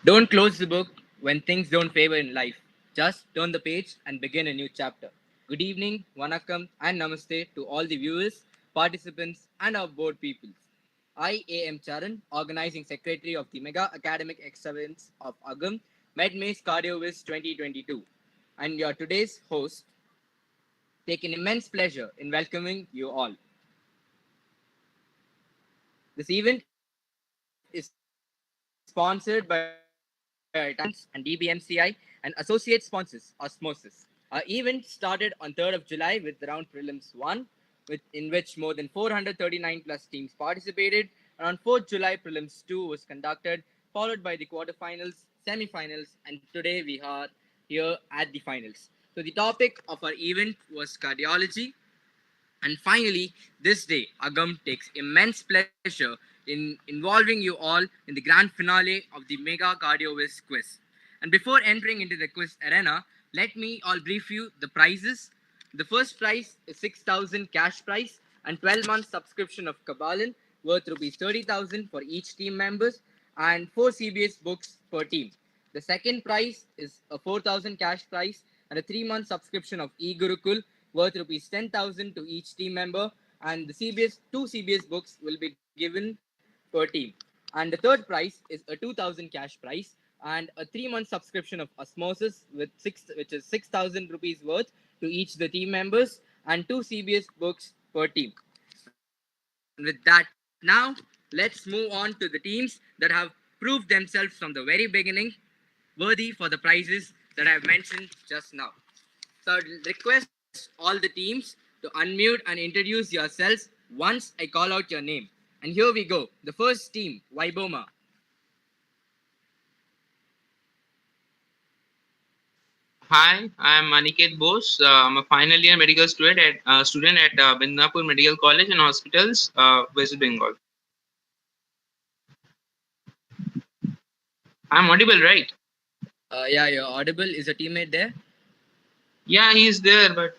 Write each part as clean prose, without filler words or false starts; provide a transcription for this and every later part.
Don't close the book when things don't favor in life. Just turn the page and begin a new chapter. Good evening, Vanakkam, and Namaste to all the viewers, participants, and our board peoples. I am Charan, Organizing Secretary of the Mega Academic Excellence of Agam, Medmaze Cardiowiz 2022, and your today's host. Take an immense pleasure in welcoming you all. This event is sponsored by Titans and DBMCI and associate sponsors Osmosis. Our event started on 3rd of July with round prelims 1, in which more than 439 plus teams participated. And on 4th July, prelims 2 was conducted, followed by the quarterfinals, semifinals, and today we are here at the finals. So the topic of our event was cardiology, and finally, this day, Agam takes immense pleasure in involving you all in the grand finale of the Mega Cardiowiz quiz. And before entering into the quiz arena, let me all brief you the prizes. The first prize is 6,000 cash prize and 12-month subscription of Kabalan worth rupees 30,000 for each team members and 4 CBS books per team. The second prize is a 4,000 cash prize and a 3-month subscription of eGurukul worth rupees 10,000 to each team member, and the two CBS books will be given per team. And the third prize is a 2,000 cash prize and a 3-month subscription of Osmosis which is 6,000 rupees worth to each the team members and 2 CBS books per team. And with that, now let's move on to the teams that have proved themselves from the very beginning worthy for the prizes that I have mentioned just now. So I request all the teams to unmute and introduce yourselves once I call out your name. And here we go. The first team, Viboma. Hi, I am Aniket Bose. I'm a final year medical student at Bindapur Medical College and Hospitals, West Bengal. I'm audible, right? Yeah, you're audible. Is your teammate there? Yeah, he's there, but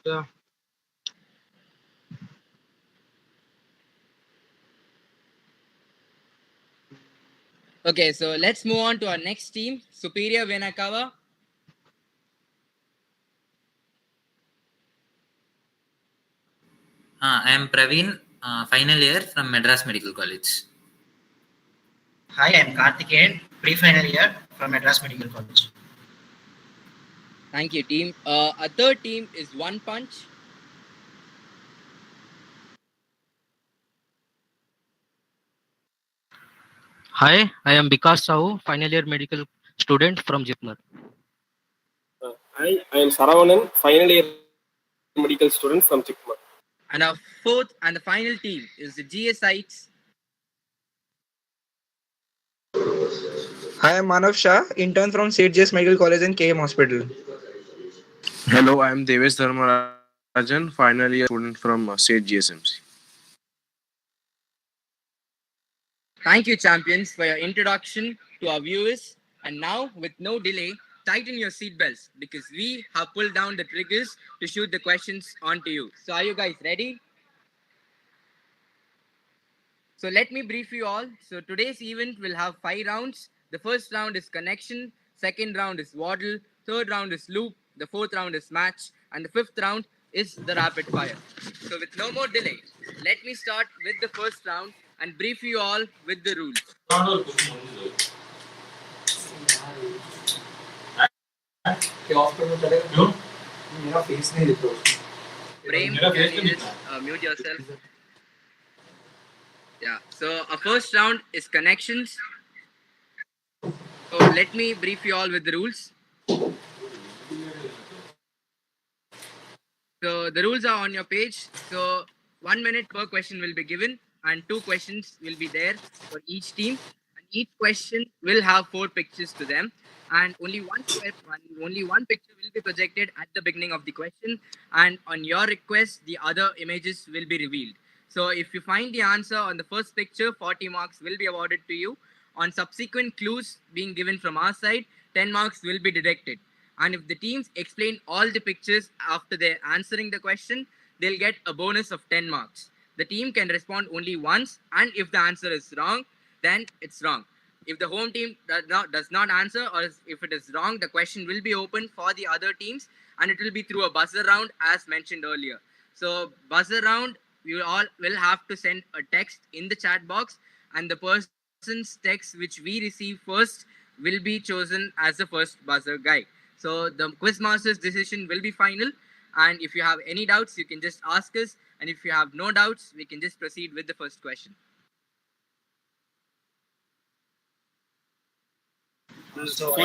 Okay, so let's move on to our next team, Superior Venakawa. I am Praveen, final year from Madras Medical College. Hi, I am Karthikeyan, pre-final year from Madras Medical College. Thank you, team. Our third team is One Punch. Hi, I am Vikas Sahu, final year medical student from Jipmer. Hi, I am Saravanan, final year medical student from Jipmer. And our fourth and the final team is the GSites. Hi, I am Manav Shah, intern from CGS Medical College and KM Hospital. Hello, I am Devesh Dharmarajan, final year student from State GSMC. Thank you, champions, for your introduction to our viewers. And now, with no delay, tighten your seatbelts because we have pulled down the triggers to shoot the questions onto you. So, are you guys ready? So, let me brief you all. So, today's event will have 5 rounds. The first round is connection, second round is waddle, third round is loop, the fourth round is match, and the fifth round is the rapid fire. So, with no more delay, let me start with the first round and brief you all with the rules. Prem, can you just mute yourself? Yeah, so our first round is connections. So let me brief you all with the rules. So the rules are on your page. So 1 minute per question will be given and 2 questions will be there for each team. And each question will have 4 pictures to them. And only one picture will be projected at the beginning of the question. And on your request, the other images will be revealed. So if you find the answer on the first picture, 40 marks will be awarded to you. On subsequent clues being given from our side, 10 marks will be deducted. And if the teams explain all the pictures after they're answering the question, they'll get a bonus of 10 marks. The team can respond only once, and if the answer is wrong, then it's wrong. If the home team does not answer, or if it is wrong, the question will be open for the other teams, and it will be through a buzzer round as mentioned earlier. So buzzer round, you all will have to send a text in the chat box, and the person's text which we receive first will be chosen as the first buzzer guy. So the quizmaster's decision will be final, and if you have any doubts, you can just ask us, and if you have no doubts, we can just proceed with the first question. So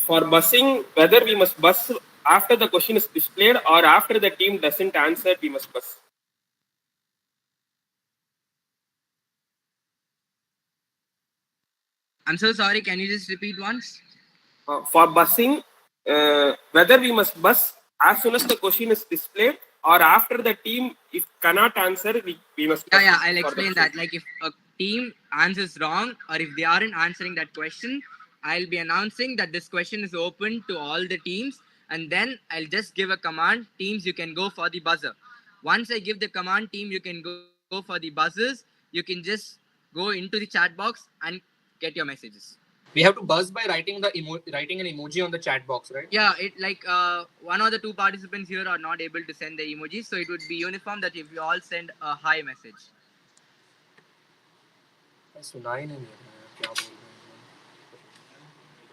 For bussing, whether we must bus after the question is displayed or after the team doesn't answer, we must bus. I'm so sorry, can you just repeat once? For busing, whether we must bus as soon as the question is displayed or after the team, if cannot answer, we must bus. Yeah, I'll explain that. Like if a team answers wrong, or if they aren't answering that question, I'll be announcing that this question is open to all the teams, and then I'll just give a command, teams, you can go for the buzzer. Once I give the command, team, you can go for the buzzers, you can just go into the chat box and get your messages. We have to buzz by writing writing an emoji on the chat box, right? Yeah, it like one or the two participants here are not able to send the emojis, so it would be uniform that if you all send a hi message.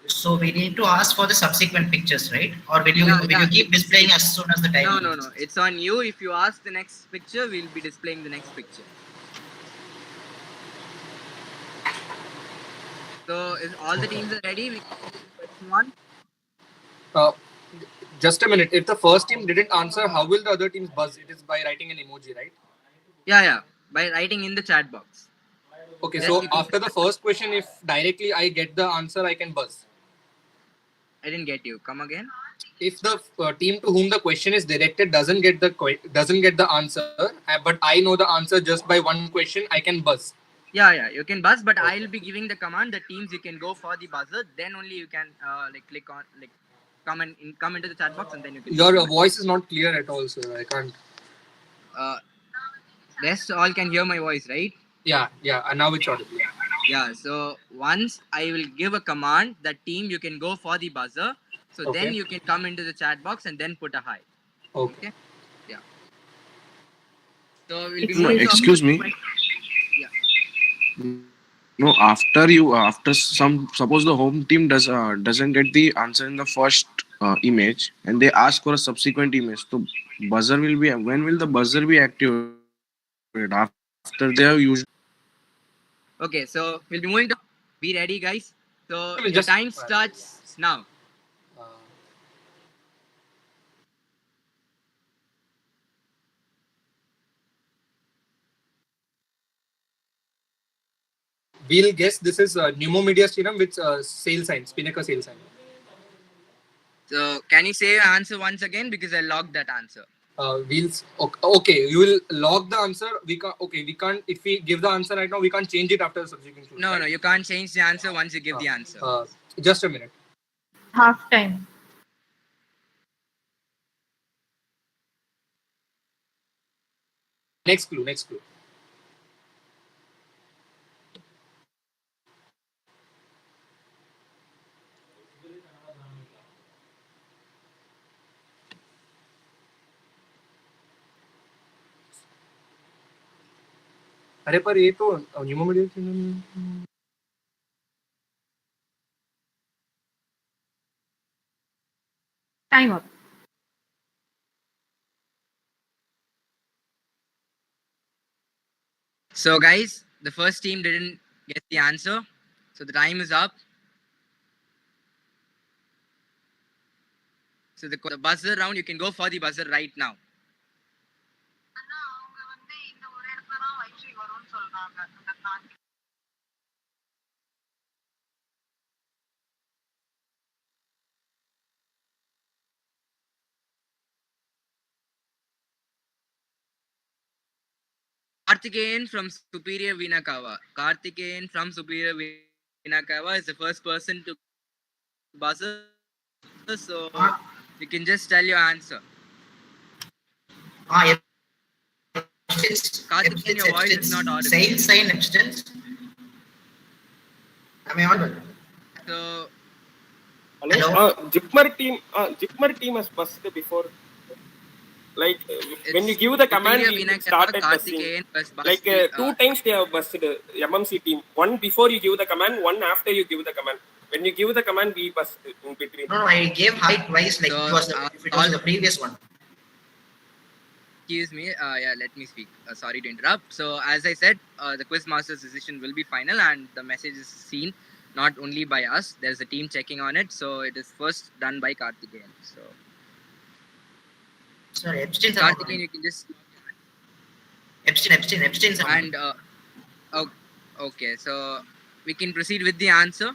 So we need to ask for the subsequent pictures, right? Or will you keep displaying as soon as the time? No. It's on you. If you ask the next picture, we'll be displaying the next picture. So if all the teams are ready, we can do question one. Just a minute. If the first team didn't answer, how will the other teams buzz? It is by writing an emoji, right? Yeah. By writing in the chat box. Okay, so after the first question, if directly I get the answer, I can buzz. I didn't get you. Come again. If the team to whom the question is directed doesn't get the answer, but I know the answer just by one question, I can buzz. Yeah, you can buzz, but I'll be giving the command. The teams, you can go for the buzzer. Then only you can click on come into the chat box, and then you can. Your voice is not clear at all, sir. I can't. Rest all can hear my voice, right? Yeah, and now it's audible. Yeah, so once I will give a command, that team, you can go for the buzzer. So then you can come into the chat box and then put a hi. Okay. Yeah. So we'll be moving. Excuse me. Yeah. No, suppose the home team doesn't get the answer in the first image, and they ask for a subsequent image. So when will the buzzer be activated? After they have used. Okay, so we'll be moving to. Be ready, guys. So the time starts now. We'll guess this is pneumomedias theorem with sale sign, Spinnaker sale sign. So can you say your answer once again, because I logged that answer. Okay, you will log the answer. We can't. If we give the answer right now, we can't change it after the subsequent. No, you can't change the answer once you give the answer. Just a minute. Half time. Next clue. अरे पर ये तो न्यूमोमीडिया Time up. So guys, the first team didn't get the answer, so the time is up. So the buzzer round, you can go for the buzzer right now. Karthikeyan from Superior Vinakawa. Karthikeyan from Superior Vinakawa is the first person to buzzer. So you can just tell your answer. Karthikeyan, your voice is not audible. Sale sign extends. Am I audible? So Hello? Jipmer team has buzzed before. Like when you give the command, we started buzzing. Like 2 times they have buzzed MMC team. One before you give the command, one after you give the command. When you give the command, we buzzed in between. No, I gave high twice. Like So, if it was the previous one. Excuse me. Yeah, let me speak. Sorry to interrupt. So, as I said, the quiz master's decision will be final, and the message is seen not only by us. There's a team checking on it. So, it is first done by Karthikeyan. So, Sorry, Epstein. Karthikeyan, you can just Epstein. and okay. So, we can proceed with the answer.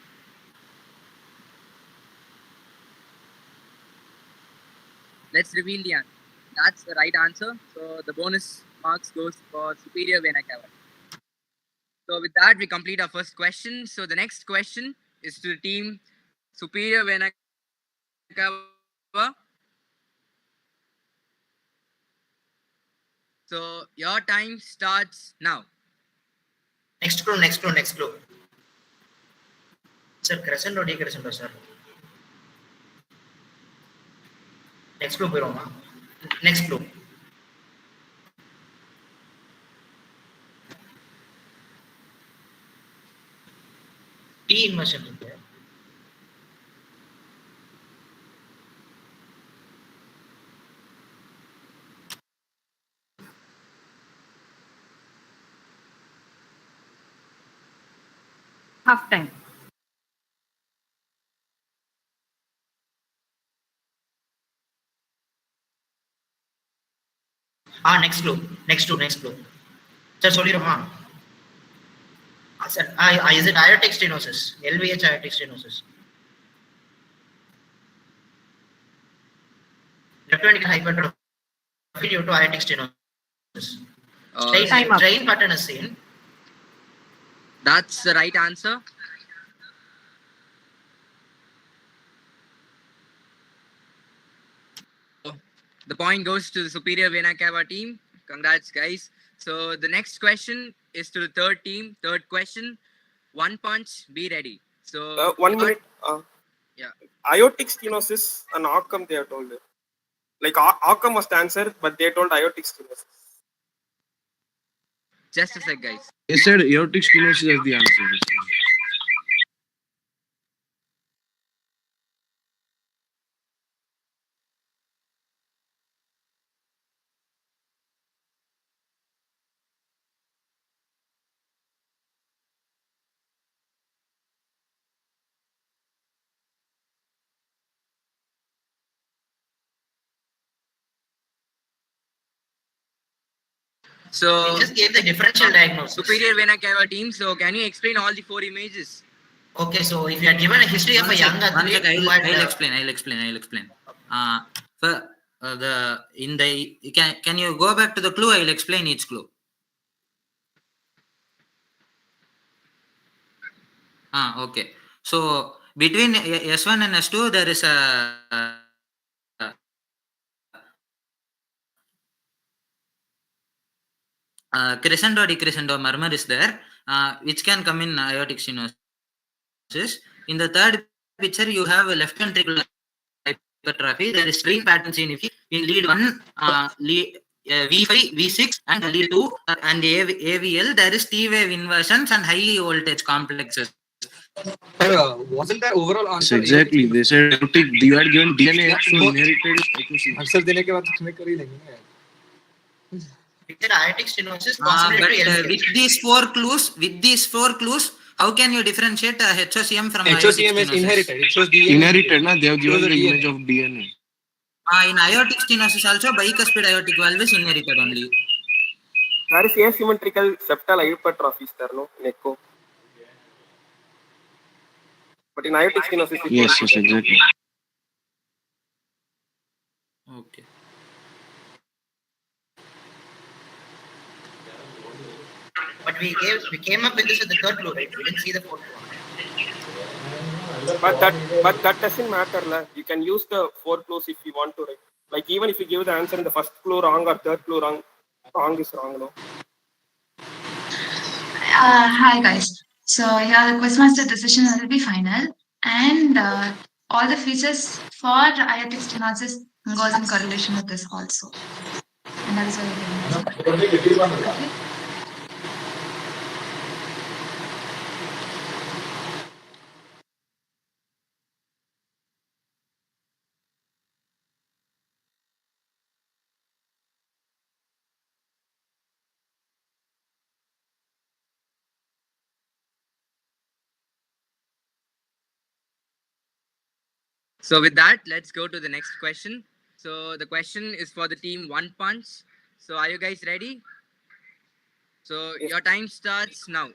Let's reveal the answer. That's the right answer. So the bonus marks goes for Superior Venakava. So with that, we complete our first question. So the next question is to the team Superior Venakava. So your time starts now. Next clue. Sir, crescendo, decrescendo, sir. Next clue, Piroma. Next clue. T inversion. Half time. Next clue. Sir, Soliroma. Sir, is it aortic stenosis? LVH aortic stenosis. Left ventricular hypertrophy due to aortic stenosis. Strain pattern is seen. That's the right answer. The point goes to the Superior Venakava team. Congrats, guys. So the next question is to the third team. Third question. One punch, be ready. So 1 minute. Yeah. Aortic stenosis and Agam they have told. Like Agam must answer, but they told aortic stenosis. Just a sec, guys. They said aortic stenosis is the answer. So We just gave the differential diagnosis. Superior Venakava team. So can you explain all the 4 images? Okay, so if you are given a history of a young athlete, I'll explain. For can you go back to the clue? I'll explain each clue. Okay. So between S1 and S2, there is a crescendo decrescendo murmur is there, which can come in aortic stenosis. In the third picture, you have a left ventricular hypertrophy. There is strain pattern seen in lead 1, V5, V6, and lead 2, and AVL. There is T wave inversions and high voltage complexes. Wasn't that overall answer? Exactly. They said aortic. You had given DNA, so inherited. Answer देने के बाद उसमें कर ही लेंगे ना. With aortic stenosis, but with these four clues, how can you differentiate HOCM from HOCM is inherited. It shows DNA. Inherited, na? They have given the image of DNA. In aortic stenosis also, bicuspid aortic valve is inherited only. There is asymmetrical septal hypertrophy there, no? Neco. But in aortic stenosis, yes, exactly. Okay. But we came up with this at the third clue, right? We didn't see the fourth one. But that doesn't matter, la. You can use the 4 clues if you want to, right? Like even if you give the answer in the first clue wrong or third clue wrong is wrong, no? Hi guys. So here the quizmaster decision will be final, and all the features for IRTX analysis goes in correlation with this also, and that is why we're getting this. Okay. So with that, let's go to the next question. So the question is for the team One Punch. So are you guys ready? So your time starts now.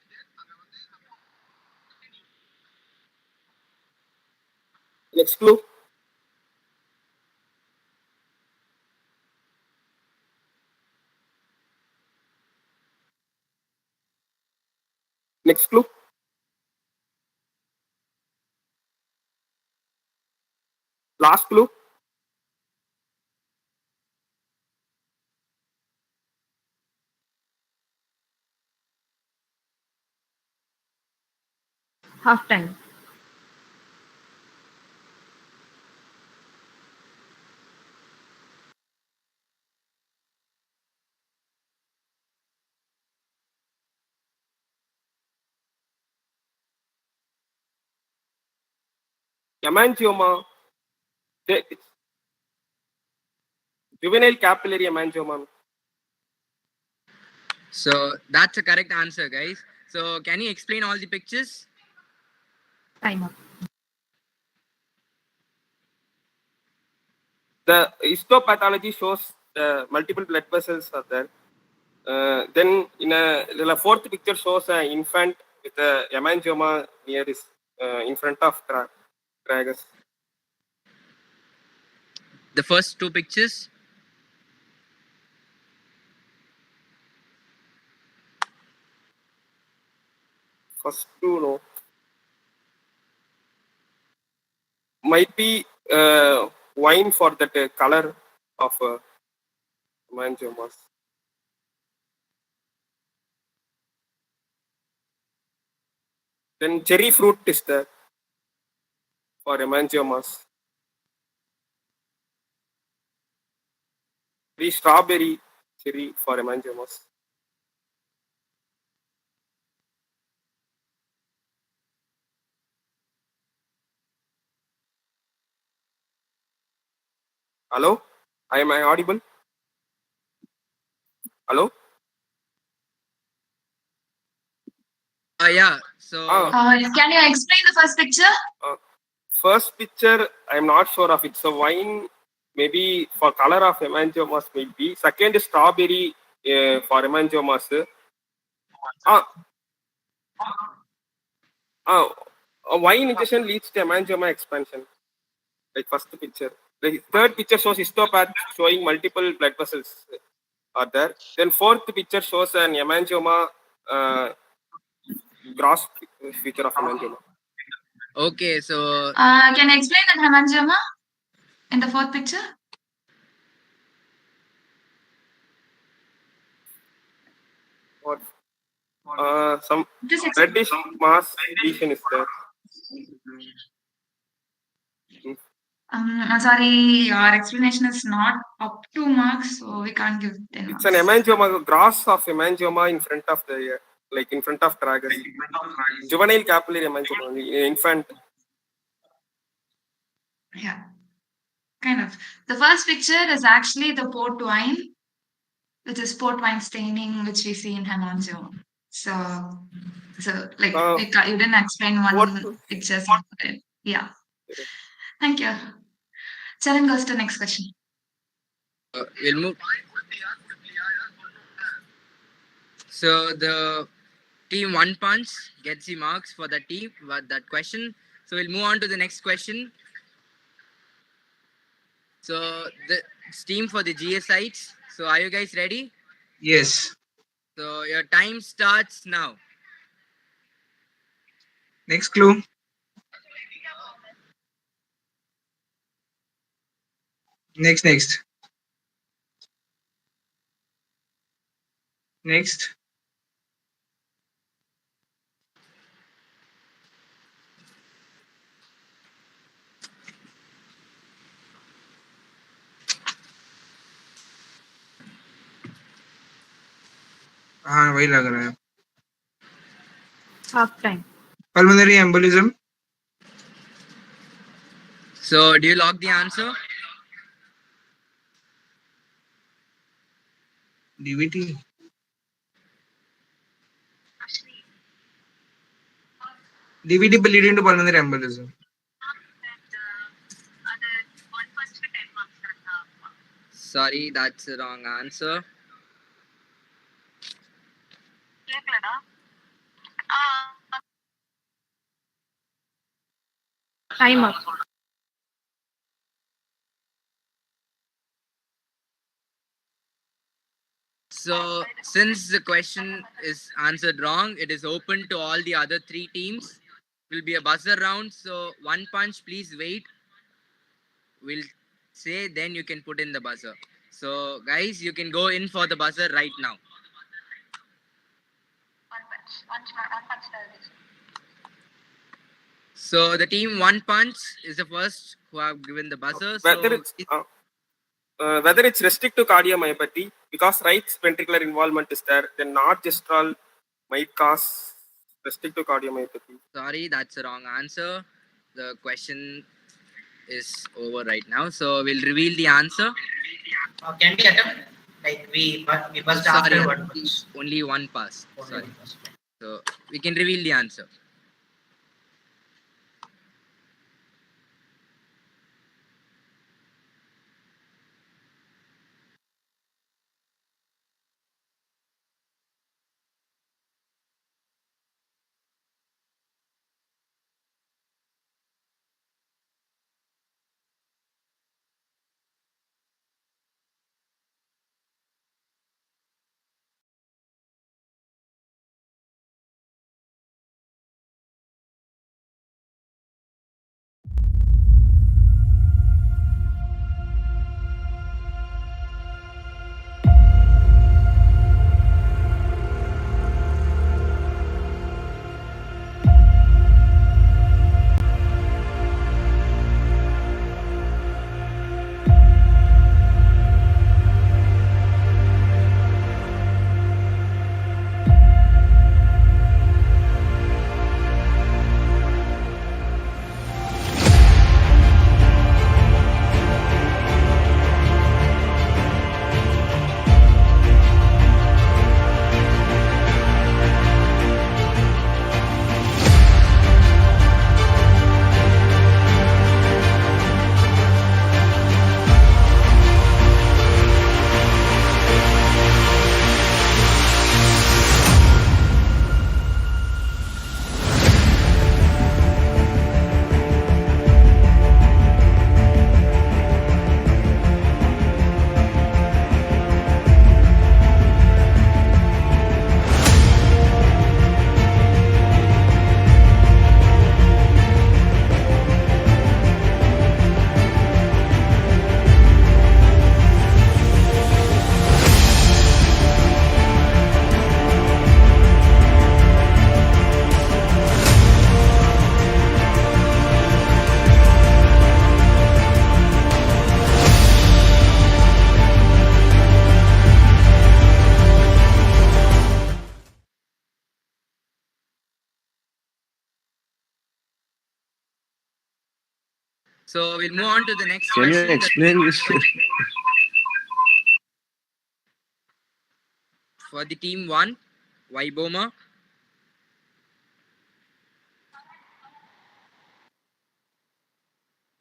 Next clue. Next clue. Last clue. Half time. Hemangioma. Juvenile capillary hemangioma. So that's a correct answer, guys. So can you explain all the pictures? Time up. The histopathology shows multiple blood vessels are there. Then the fourth picture shows an infant with a hemangioma near his in front of tragus. The first two pictures. First two, no. Might be wine for that color of hemangiomas. Then cherry fruit is there for hemangiomas. The strawberry cherry for hemangiomas. Hello? Am I audible? Hello? Yeah. So Can you explain the first picture? First picture, I'm not sure of it. So wine, maybe for color of hemangiomas, maybe. Second is strawberry for hemangiomas. A wine injection leads to hemangioma expansion. Like first picture. The third picture shows histopath showing multiple blood vessels are there. Then fourth picture shows an hemangioma, gross feature of hemangioma. Okay, so can you explain that hemangioma in the fourth picture? What? Some reddish mass lesion is there. I'm sorry, your explanation is not up to marks, so we can't give 10 marks. It's an hemangioma, gross of hemangioma in front of the like in front of tragus. Juvenile capillary hemangioma, infant. Yeah, kind of. The first picture is actually the port wine, which is port wine staining, which we see in hemangioma. So like you didn't explain one picture. Yeah. Thank you. Charan goes to the next question. We'll move. So the team One Punch gets the marks for that team, that question. So we'll move on to the next question. So the team for the GS sites. So are you guys ready? Yes. So your time starts now. Next clue. Next. Next. हाँ वही लग रहा है. Half time. Pulmonary embolism. So, do you lock the answer? DVT. DVT will lead into pulmonary embolism. Sorry, that's the wrong answer. Time up. So, since the question is answered wrong, it is open to all the other three teams. It will be a buzzer round. So, one punch, please wait. We'll say, then you can put in the buzzer. So, guys, you can go in for the buzzer right now. So, the team One Punch is the first who have given the buzzer. Whether it's restricted to cardiomyopathy, because right ventricular involvement is there, then not gestral might cause restrictive cardiomyopathy. Sorry, that's the wrong answer. The question is over right now. So we'll reveal the answer. Can we attempt? Like we buzzed Sorry, after one pass. only one pass. Only Sorry. one pass. So we can reveal the answer. So we'll move on to the next Can question. you explain this? For the team one, Viboma.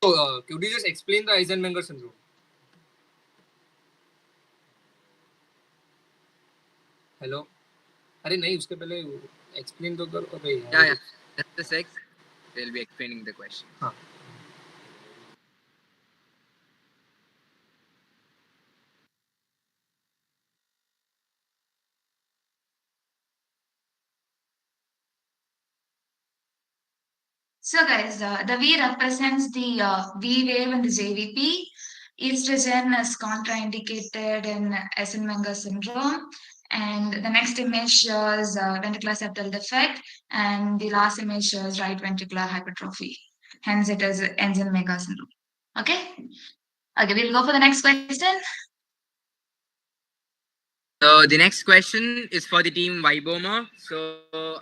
So, could you just explain the Eisenmenger syndrome? Hello? अरे नहीं उसके पहले explain तो करो अबे यार. Yeah. Just a sec. They'll be explaining the question. हाँ. So guys, the V represents the V wave and the JVP. Estrogen is contraindicated in Eisenmenger syndrome. And the next image shows ventricular septal defect, and the last image shows right ventricular hypertrophy. Hence, it is Eisenmenger syndrome. Okay? Okay, we'll go for the next question. So the next question is for the team Viboma. So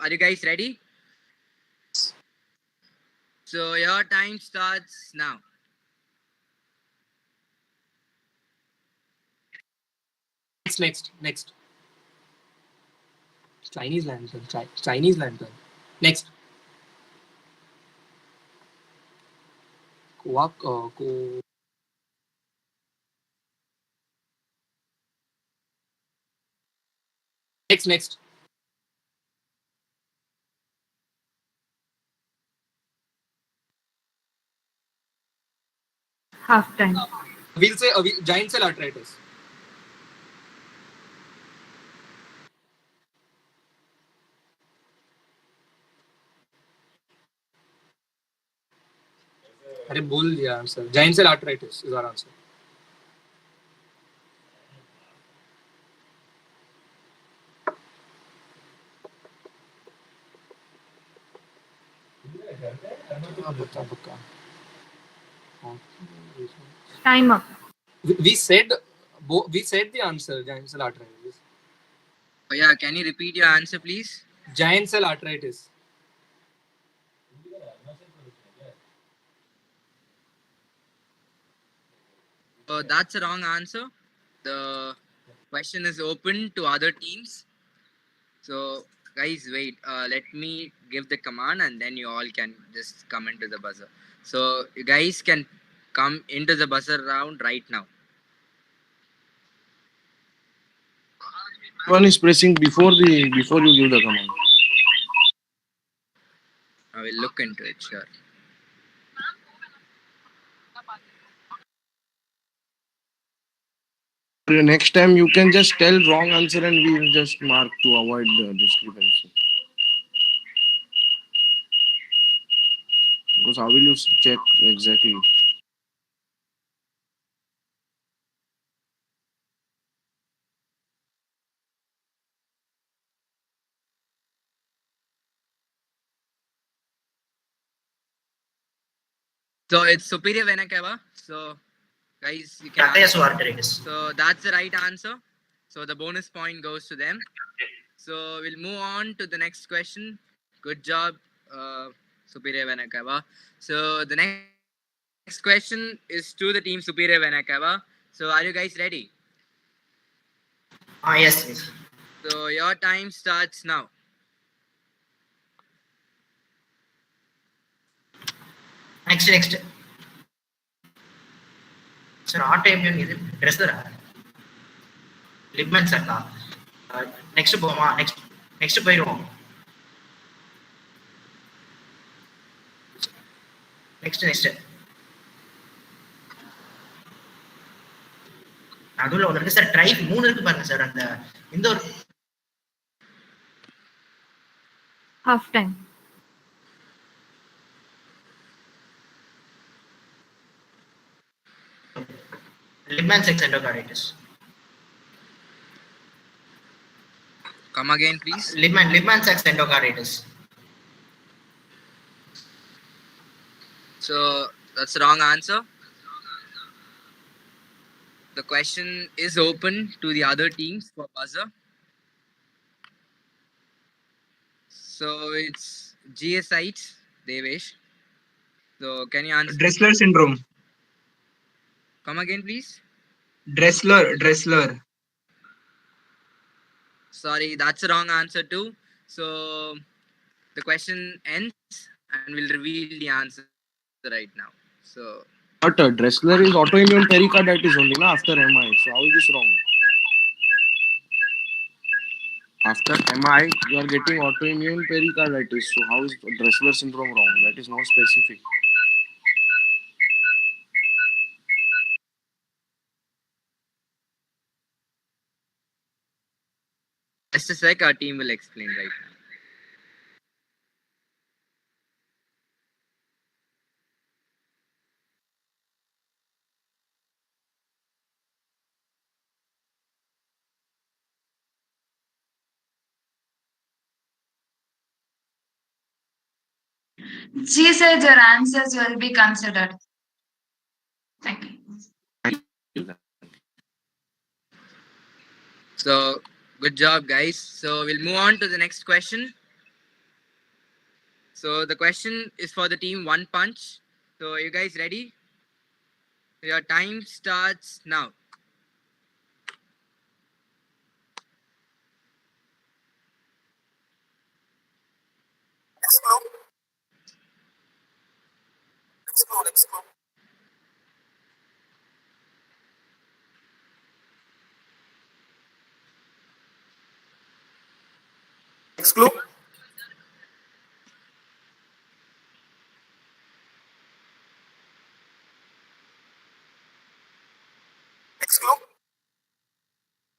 are you guys ready? So your time starts now. Next. Chinese lantern. Chinese lantern. Next. Next. Half time. We'll say giant cell arthritis. अरे बोल दिया answer. Giant cell arthritis is our answer. Time up. We said the answer. Giant cell arthritis. Oh yeah, can you repeat your answer, please? Giant cell arthritis. That's a wrong answer. The question is open to other teams. So guys, wait. Let me give the command, and then you all can just come into the buzzer. So you guys can come into the buzzer round right now. One is pressing before you give the command. I will look into it, sure. Next time you can just tell wrong answer and we will just mark to avoid the discrepancy. Because how will you check exactly? So it's superior vena cava. So guys, you can. So that's the right answer. So the bonus point goes to them. So we'll move on to the next question. Good job, superior vena cava. So the next question is to the team superior vena cava. So are you guys ready? Yes. So your time starts now. Next. Sir, autoimmune இது ட்ரெஸ்ஸரா லிப்மென்ஸ் அக்கா. Next போமா. Next போயிடுவோம். Next நடுவில் ஒன்று இருக்கு sir. Try 3 இருக்கு பாருங்க sir. அந்த இந்த ஒரு Half time. Liebman sex endocarditis. Come again, please. Liebman sex endocarditis. So that's the wrong answer. The question is open to the other teams for buzzer. So it's GSites, Devesh. So can you answer? Dressler syndrome. Come again, please. Dressler. Sorry, that's the wrong answer too. So the question ends and we'll reveal the answer right now. So But Dressler is autoimmune pericarditis only, na, after MI. So how is this wrong? After MI, you are getting autoimmune pericarditis. So how is Dressler syndrome wrong? That is not specific. just a sec, our team will explain right now. She said your answers will be considered. Thank you. So good job, guys. So we'll move on to the next question. So the question is for the team One Punch. So are you guys ready? Your time starts now. Exclude.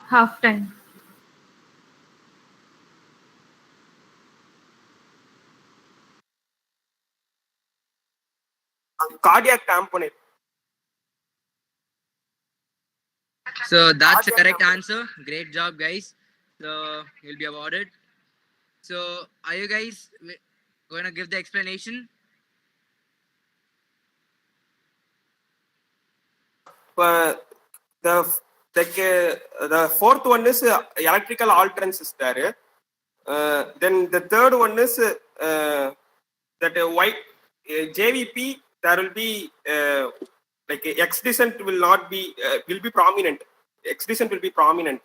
Half time. Cardiac tamponade. So that's the correct answer. Great job, guys. So you'll be awarded. So are you guys going to give the explanation? The fourth one is electrical alterance is there. Then the third one is that white JVP. There will be like X descent will not be will be prominent. X descent will be prominent.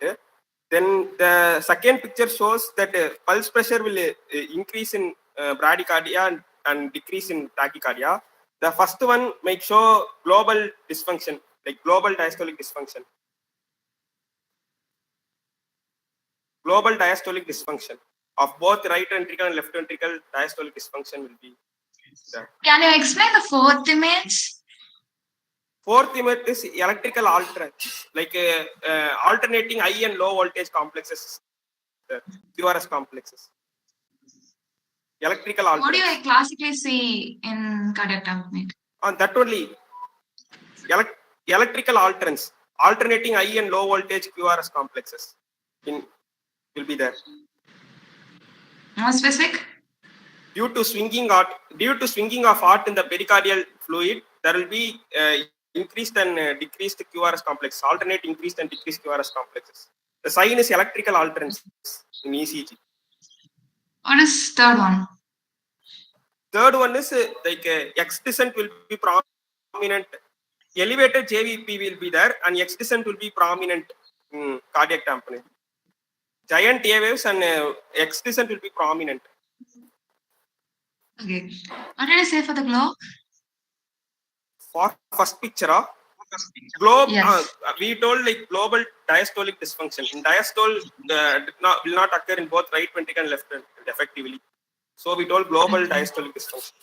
Then the second picture shows that pulse pressure will increase in bradycardia and decrease in tachycardia. The first one might show global dysfunction, like global diastolic dysfunction. Global diastolic dysfunction of both right ventricle and left ventricle diastolic dysfunction will be there. Can you explain the fourth image? Fourth image is electrical alterance, like alternating high and low voltage complexes, QRS complexes. Electrical alterance. What do you classically see in cardiac tamponade? On that only, electrical alterance, alternating high and low voltage QRS complexes will be there. More specific? Due to swinging of heart in the pericardial fluid, there will be increased and decreased QRS complex, alternate increased and decreased QRS complexes. The sign is electrical alterance in ECG. What is third one? Third one is like X descent will be prominent. Elevated JVP will be there, and X descent will be prominent in cardiac tamponade. Giant A waves and X descent will be prominent. Okay. What did I say for the globe? For first picture, globe, Yes. we told like global diastolic dysfunction. In diastole, will not occur in both right ventricle and left ventricle effectively. So we told global diastolic dysfunction.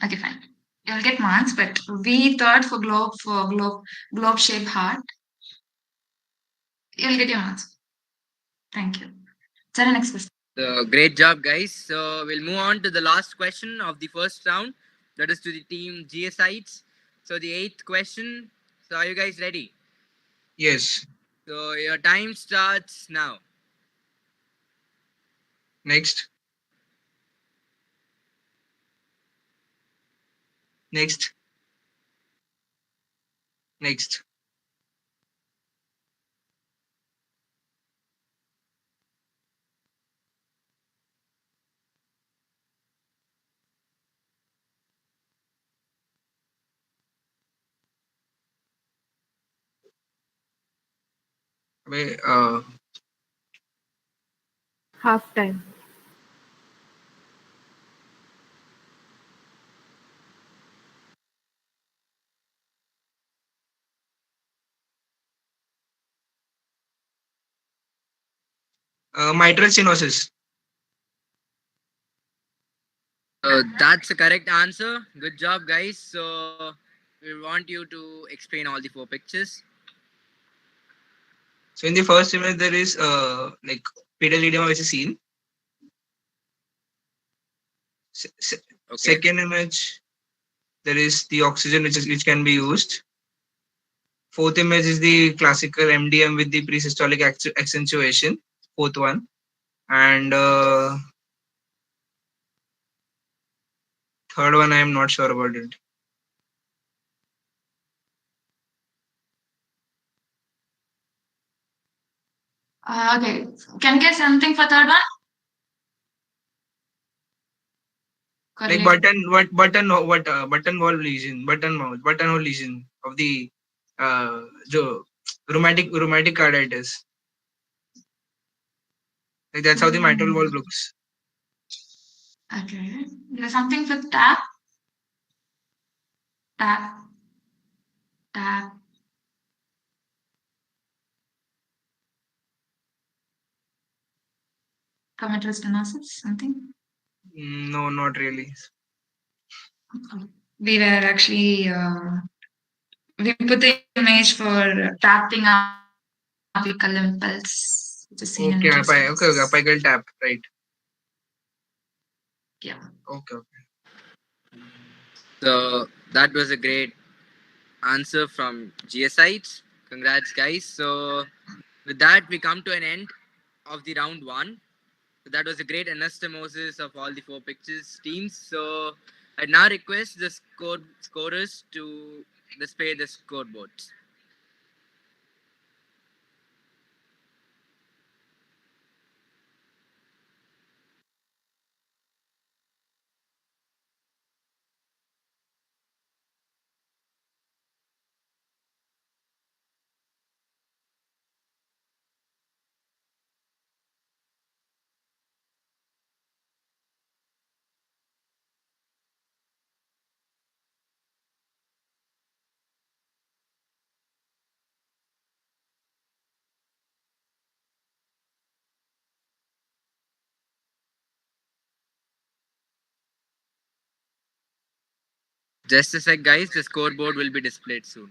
Okay, fine. You'll get marks, but we thought for globe shaped heart. You'll get your marks. Thank you. Tell the next question. So great job, guys. So we'll move on to the last question of the first round. That is to the team GSites. So the 8th question. So are you guys ready? Yes. So your time starts now. Next. Next. Next. Half time. Mitral stenosis. That's the correct answer. Good job, guys. So we want you to explain all the 4 pictures. So in the first image, there is like pedal edema which is seen. Second image, there is the oxygen which can be used. Fourth image is the classical MDM with the presystolic accentuation. Fourth one, and third one I am not sure about it. Okay. Can you get something for third one? Like button wall lesion, buttonhole lesion of the rheumatic carditis. Like that's how the mitral valve looks. Okay. There's something with tap. Tap. Cometary stenosis, something? No, not really. We were actually we put the image for tapping apical impulse, which is seen in apical tap, right? Yeah. Okay. So that was a great answer from GSites. Congrats, guys. So with that, we come to an end of the round one. So that was a great anastomosis of all the 4 pictures teams. So I now request the scorers to display the scoreboards. Just a sec, guys. The scoreboard will be displayed soon.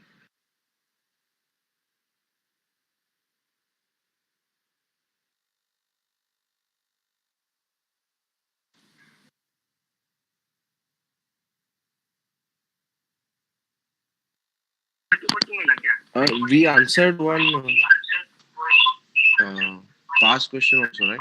We answered one past question also, right?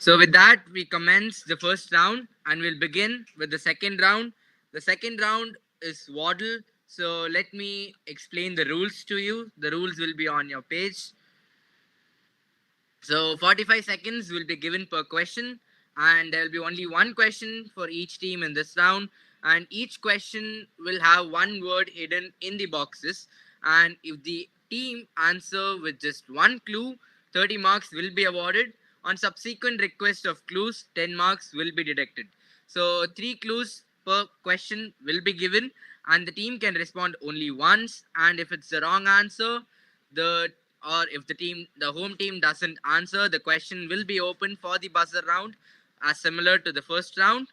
So with that, we commence the first round and we'll begin with the second round. The second round is Waddle. So let me explain the rules to you. The rules will be on your page. So 45 seconds will be given per question, and there will be only one question for each team in this round. And each question will have one word hidden in the boxes. And if the team answer with just one clue, 30 marks will be awarded. On subsequent request of clues, 10 marks will be deducted. So 3 clues per question will be given, and the team can respond only once. And if it's the wrong answer, the or if the home team doesn't answer, the question will be open for the buzzer round, as similar to the first round,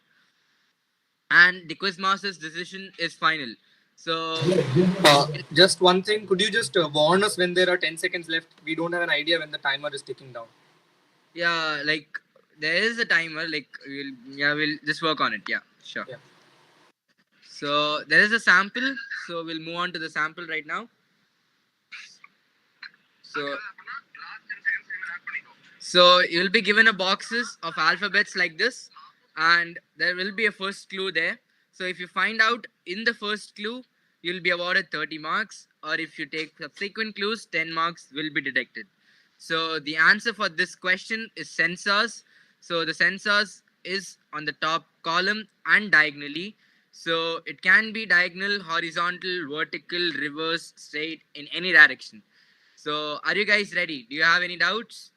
and the quizmaster's decision is final. So Just one thing, could you just warn us when there are 10 seconds left? We don't have an idea when the timer is ticking down. yeah, like there is a timer, like we'll just work on it. Yeah, sure. Yeah. So there is a sample, so we'll move on to the sample right now. So you'll be given a boxes of alphabets like this, and there will be a first clue there. So if you find out in the first clue, you'll be awarded 30 marks, or if you take subsequent clues, 10 marks will be deducted. So the answer for this question is sensors. So the sensors is on the top column and diagonally. So it can be diagonal, horizontal, vertical, reverse, straight, in any direction. So are you guys ready? Do you have any doubts?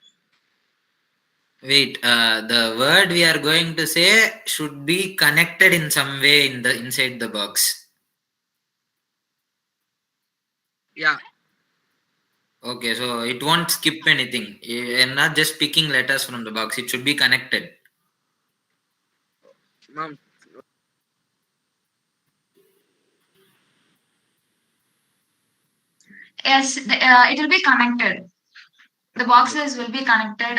Wait, the word we are going to say should be connected in some way in the inside the box. Yeah. Okay, so it won't skip anything. You're not just picking letters from the box. It should be connected. Mom. Yes, it will be connected. The boxes will be connected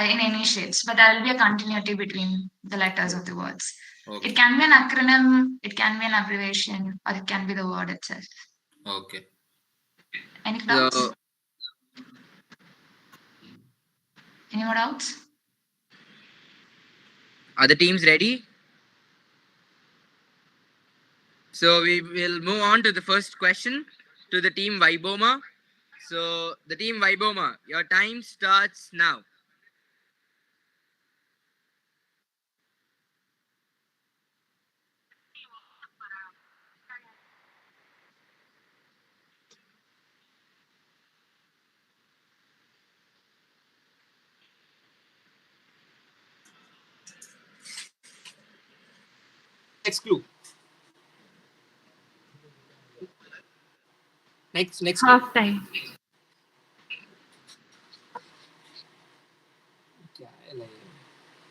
in any shapes, but there will be a continuity between the letters of the words. Okay. It can be an acronym, it can be an abbreviation, or it can be the word itself. Okay. Any doubts? Any more doubts? Are the teams ready? So we will move on to the first question to the team Viboma. So the team Viboma, your time starts now. Next clue. Next Half time.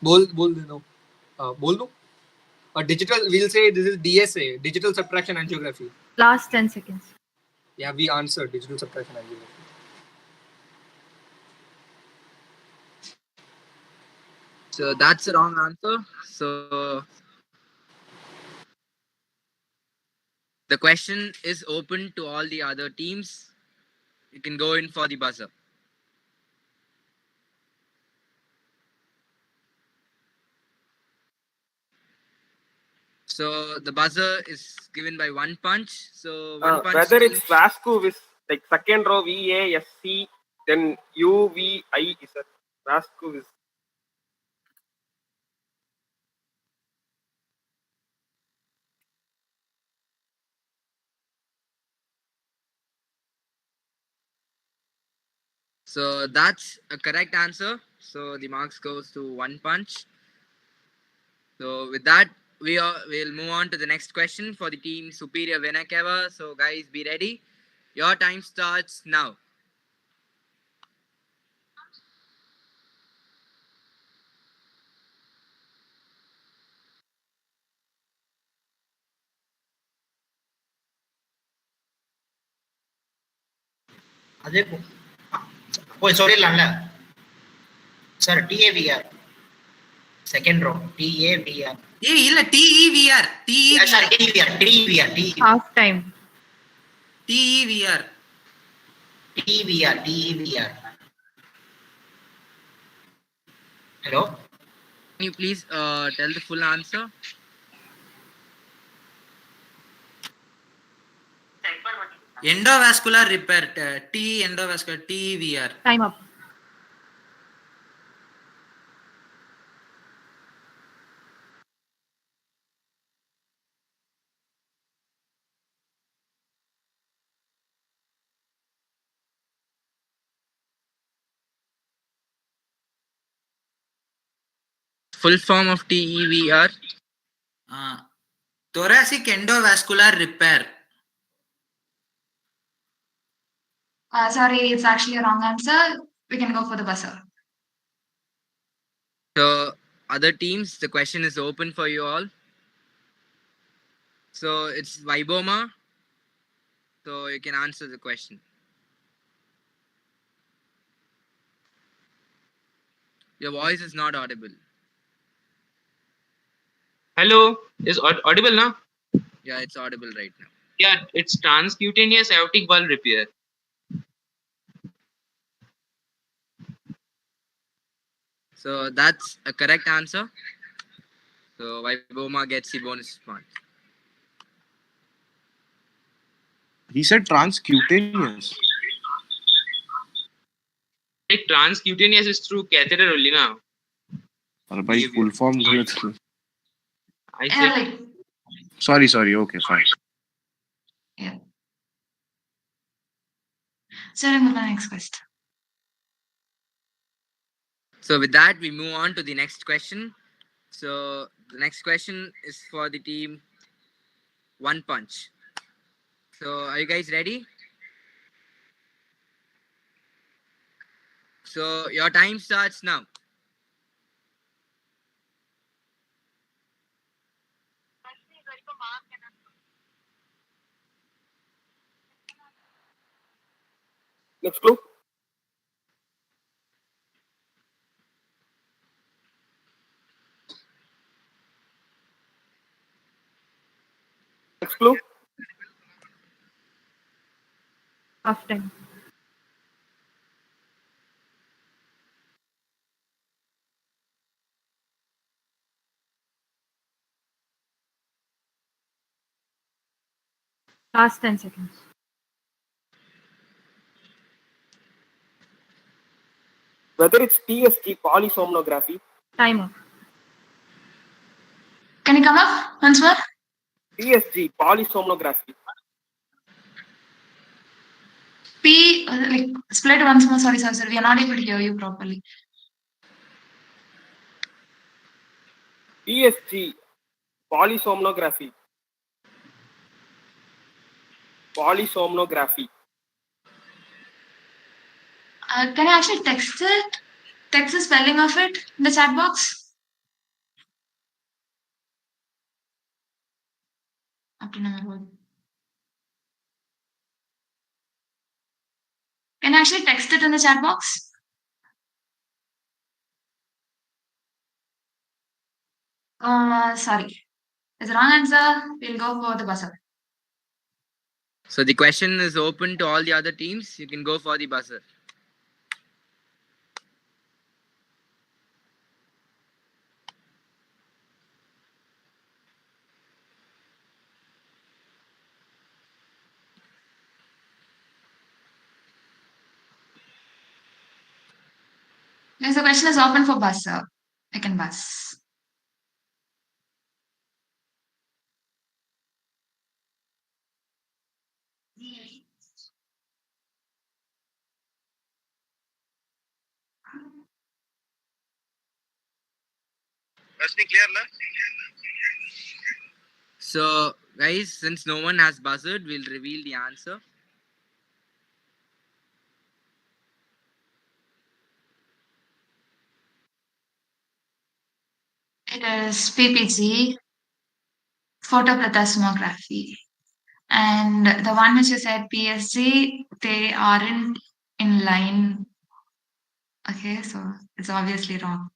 बोल दो. बोल दो. Digital, we'll say this is DSA, digital subtraction and geography. Last 10 seconds. Yeah, we answered digital subtraction and geography. So that's the wrong answer. So the question is open to all the other teams. You can go in for the buzzer. So the buzzer is given by one punch. So one punch. Whether it's Cardiowiz, like second row VASC, then UVI is a Cardiowiz. So that's a correct answer. So the marks goes to one punch. So with that, we'll move on to the next question for the team Superior Venakeva. So guys, be ready. Your time starts now. அதே போய் சொல்லிடலாம்ல sir TAVR second row TAVR இல்ல TEVR sorry TVR Half time. TEVR Hello. Can you please tell the full answer? Endovascular repair, T endovascular, TVR. Time up. Full form of TEVR? Thoracic endovascular repair. Sorry, it's actually a wrong answer. We can go for the buzzer. So, other teams, the question is open for you all. So, it's Viboma. So, you can answer the question. Your voice is not audible. Hello, is audible now? Yeah, it's audible right now. Yeah, it's transcutaneous aortic valve repair. So, that's a correct answer. So, Viboma gets the bonus point. He said transcutaneous. Like transcutaneous is through catheter only now. By full form. I said. Sorry. Okay, fine. Yeah. So, then the next question. So, with that, we move on to the next question. So, the next question is for the team One Punch. So, are you guys ready? So, your time starts now. Next clue. Next clue. Half time. Last 10 seconds. Whether it's PSG polysomnography. Time up. Can you come up once more? PSG polysomnography. Like split once more. Sorry, sir. We are not able to hear you properly. PSG polysomnography. Polysomnography. Can I actually text it? Text the spelling of it in the chat box? Up to number one. Can I actually text it in the chat box? Sorry. It's the wrong answer. We'll go for the buzzer. So, the question is open to all the other teams. You can go for the buzzer. Yes, the question is open for buzzer. I can buzz. So, guys, since no one has buzzed, we'll reveal the answer. It is PPG, photoplethysmography. And the one which you said PSG, they aren't in line. Okay, so it's obviously wrong.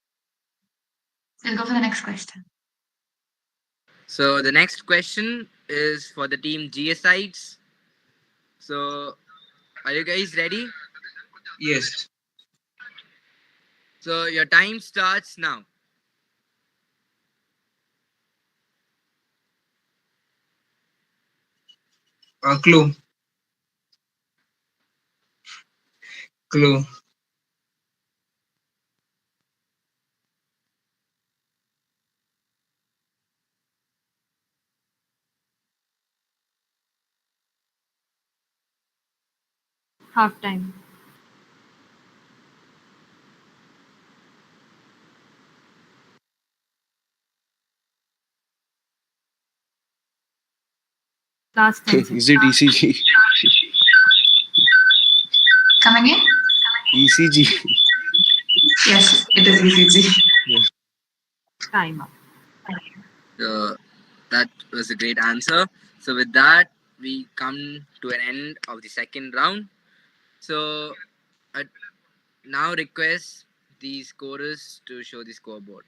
We'll go for the next question. So, the next question is for the team GSites. So, are you guys ready? Yes. So your time starts now. Clue. Clue. Half time. Last 10 seconds. Is it ECG? Come again? ECG. Yes, it is ECG. Yeah. Time up. So that was a great answer. So with that, we come to an end of the second round. So I now request the scorers to show the scoreboard.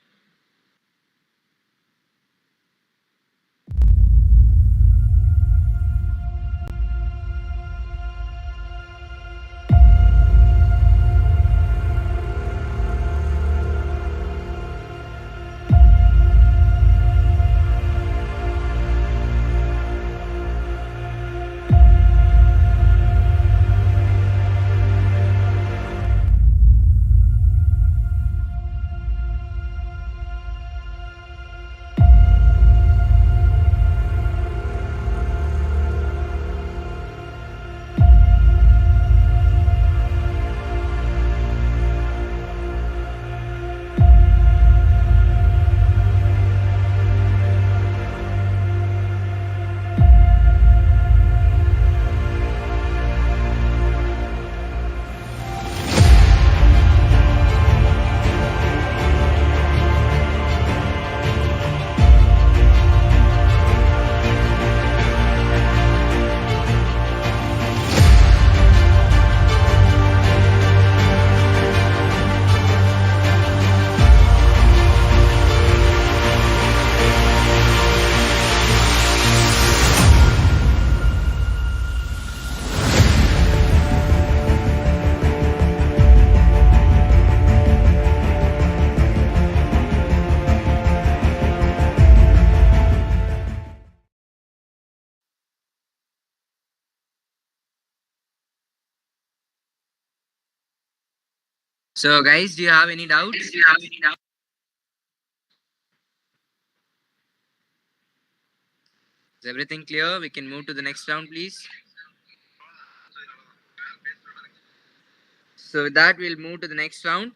So guys, do you have any doubts? Is everything clear? We can move to the next round, please. So with that, we'll move to the next round.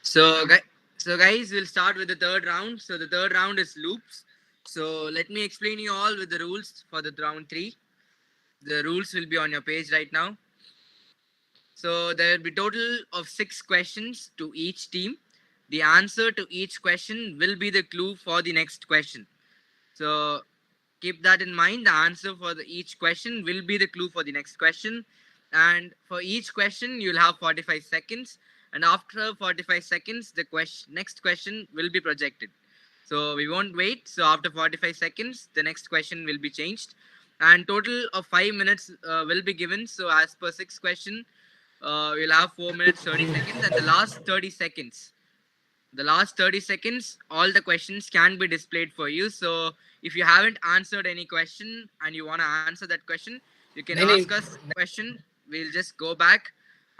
So, guys, we'll start with the third round. So, the third round is loops. So, let me explain you all with the rules for the round 3. The rules will be on your page right now. So, there will be total of 6 questions to each team. The answer to each question will be the clue for the next question. So, keep that in mind. The answer for each question will be the clue for the next question. And for each question, you'll have 45 seconds. And after 45 seconds, the next question will be projected. So we won't wait. So after 45 seconds, the next question will be changed. And total of 5 minutes will be given. So as per 6 question, we'll have 4 minutes 30 seconds. And the last 30 seconds, all the questions can be displayed for you. So if you haven't answered any question and you want to answer that question, you can ask us question. We'll just go back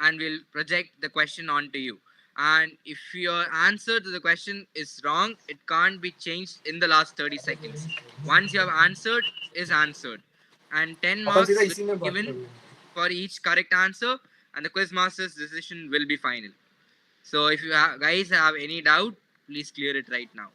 and we'll project the question onto you. And if your answer to the question is wrong, it can't be changed in the last 30 seconds. Once you have answered, is answered. And 10 marks will be given for each correct answer, and the quizmaster's decision will be final. So if you guys have any doubt, please clear it right now.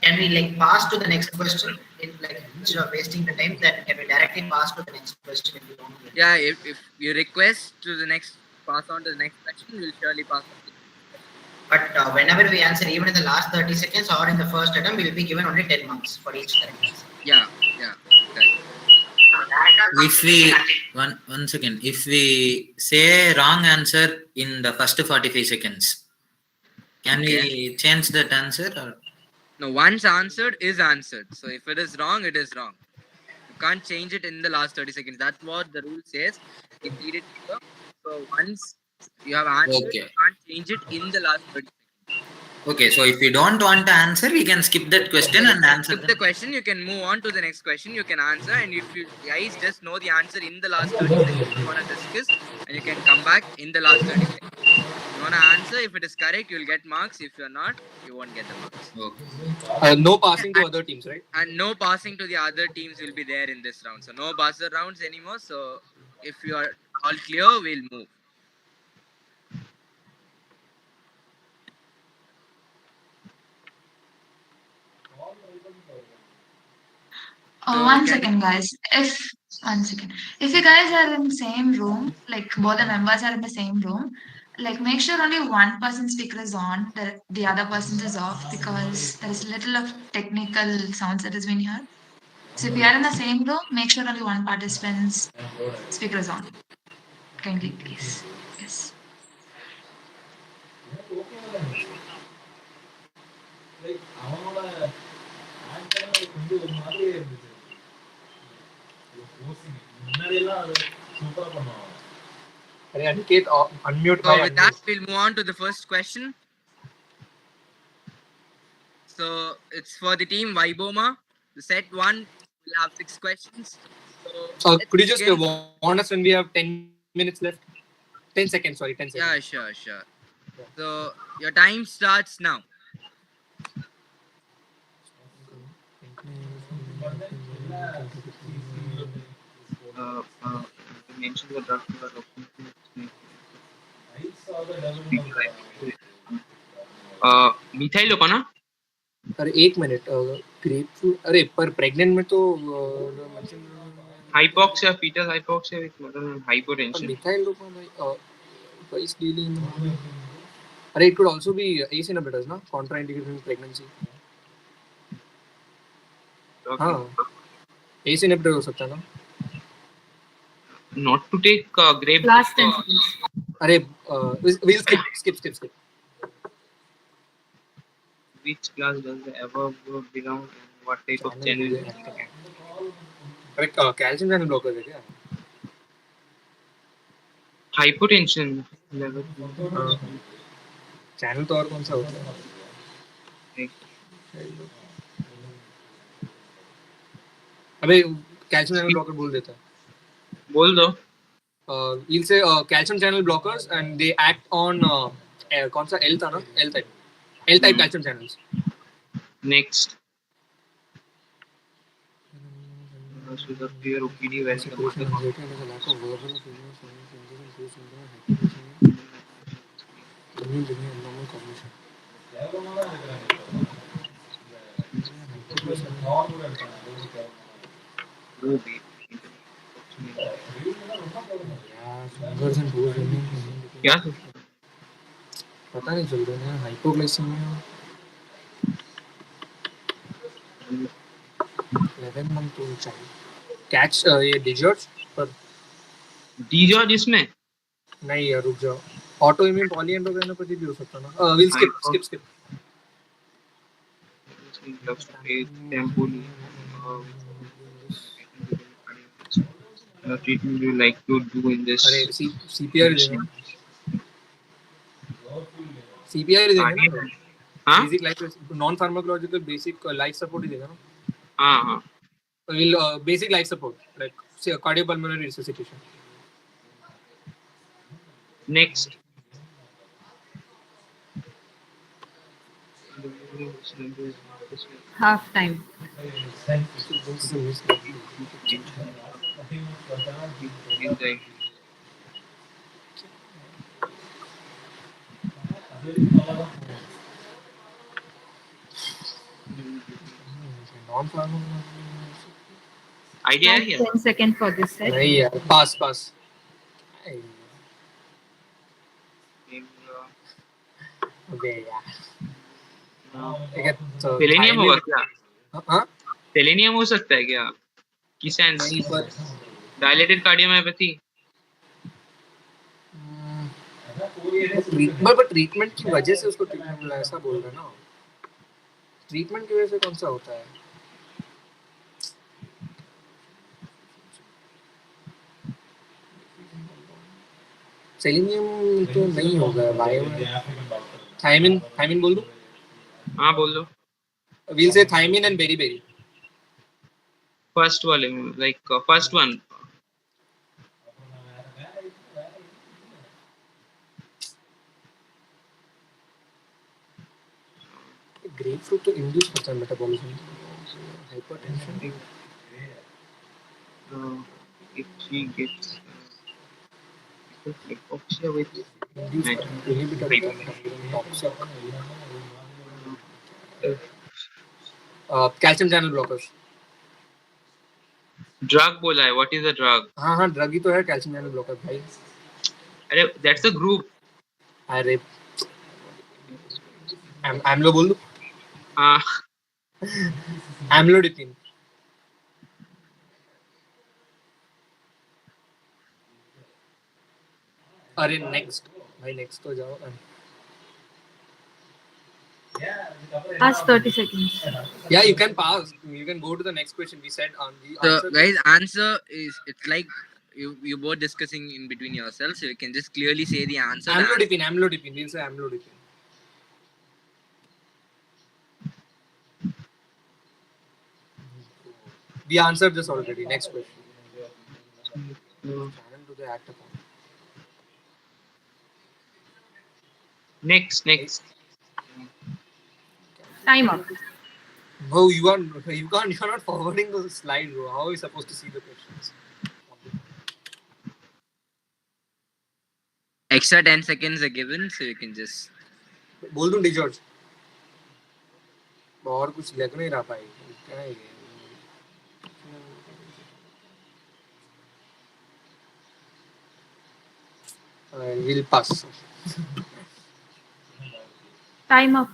Can we like pass to the next question? Instead of wasting the time, then can we directly pass to the next question if you want? Yeah, if you request to the next, pass on to the next question, we'll surely pass on. But whenever we answer, even in the last 30 seconds or in the first attempt, we will be given only 10 marks for each correct answer. Yeah. Okay. If we one second, if we say wrong answer in the first 45 seconds, can we change that answer? Or? No, once answered is answered. So if it is wrong, it is wrong. You can't change it in the last 30 seconds. That's what the rule says. It needed to. So once you have answered, you can't change it in the last 30 seconds. Okay, so if you don't want to answer, we can skip that question and answer. Skip the question, you can move on to the next question, you can answer, and if you guys just know the answer in the last 30 seconds, you want to discuss, and you can come back in the last 30 seconds. You want to answer, if it is correct, you'll get marks. If you're not, you won't get the marks. Okay. No passing to other teams, right? And no passing to the other teams will be there in this round. So no buzzer rounds anymore. So if you are all clear, we'll move. One second, guys. If you guys are in the same room, like both the members are in the same room, like make sure only one person's speaker is on, the other person is off, because there is a little of technical sounds that has been heard. So if you are in the same room, make sure only one participant's speaker is on. Kindly, please. Yes. Unmute. So with that, we'll move on to the first question. So it's for the team Viboma. The set 1 will have 6 questions. So could you just warn us when we have 10 minutes left? 10 seconds, sorry, 10 seconds. Yeah, sure. So your time starts now. Mention the drug methyl होगा ना? अरे 1 minute grapefruit अरे पर pregnant में तो hypoxia fetal hypoxia with maternal hypotension. Methyl twice daily in the morning. अरे it could also be ACE inhibitors ना, contraindicated in pregnancy. हाँ ACE inhibitor हो सकता है ना? Not to take grape. Last 10 seconds. अरे we'll skip. Which class does the above group belong and what type of channel? अरे calcium channel blockers है क्या? Hypotension level. चैनल तो और कौन सा होता है? अबे calcium channel blocker बोल देता है. बोल दो. We'll say calcium channel blockers and they act on कौन सा L था ना? L type calcium channels. Next. With a clear OPD when the क्या पता नहीं चल रहा है hypoglycaemia 11 month old child catch ये डिजॉर्ज पर डिजॉर्ज इसमें नहीं यार रुक जाओ ऑटो इम्यून पॉलीएंड्रोग्राइनोपैथी भी हो सकता ना will skip treatment you like to do in this? अरे CPR देना CPR देना ना हाँ basic life non pharmacological basic life support ही देगा ना हाँ will basic life support like say cardiopulmonary resuscitation Next. Half time. Idea Last here. 10 seconds for this set. नहीं यार, pass. अबे यार. सेलेनियम होगा क्या? हाँ? सेलेनियम हो सकता है क्या? की सेंस? नहीं पर डायलेटेड कार्डियोमायोपैथी. पर ट्रीटमेंट की वजह से उसको ट्रीटमेंट मिला, ऐसा बोल रहे ना. ट्रीटमेंट की वजह से कौन सा होता है? सेलेनियम तो नहीं होगा. थायमिन बोल दो. हाँ बोल दो. We'll say thiamine and beriberi. First one, like first one. Grapefruit to induce होता है metabolism. Hypertension. If she gets hypoxia with calcium channel blockers. Drug बोला है. What is the drug? हाँ drug ही तो है calcium channel blocker भाई. अरे that's the group. अरे amlo बोल दो. हाँ. Amlodipine. अरे next तो जाओ. Last 30 seconds. Yeah, you can pass. You can go to the next question. We said on the So answer. guys, answer is, it's like you both discussing in between yourselves, so you can just clearly say the answer. Amlodipine. We'll say amlodipine. We answered this already. Next question. Next. Time up. Bro, you're not forwarding the slide, bro. How are we supposed to see the questions? Extra 10 seconds are given, so you can just. बोल दूं DiGeorge. और कुछ लग नहीं रहा भाई. क्या है ये? We'll pass. Time up.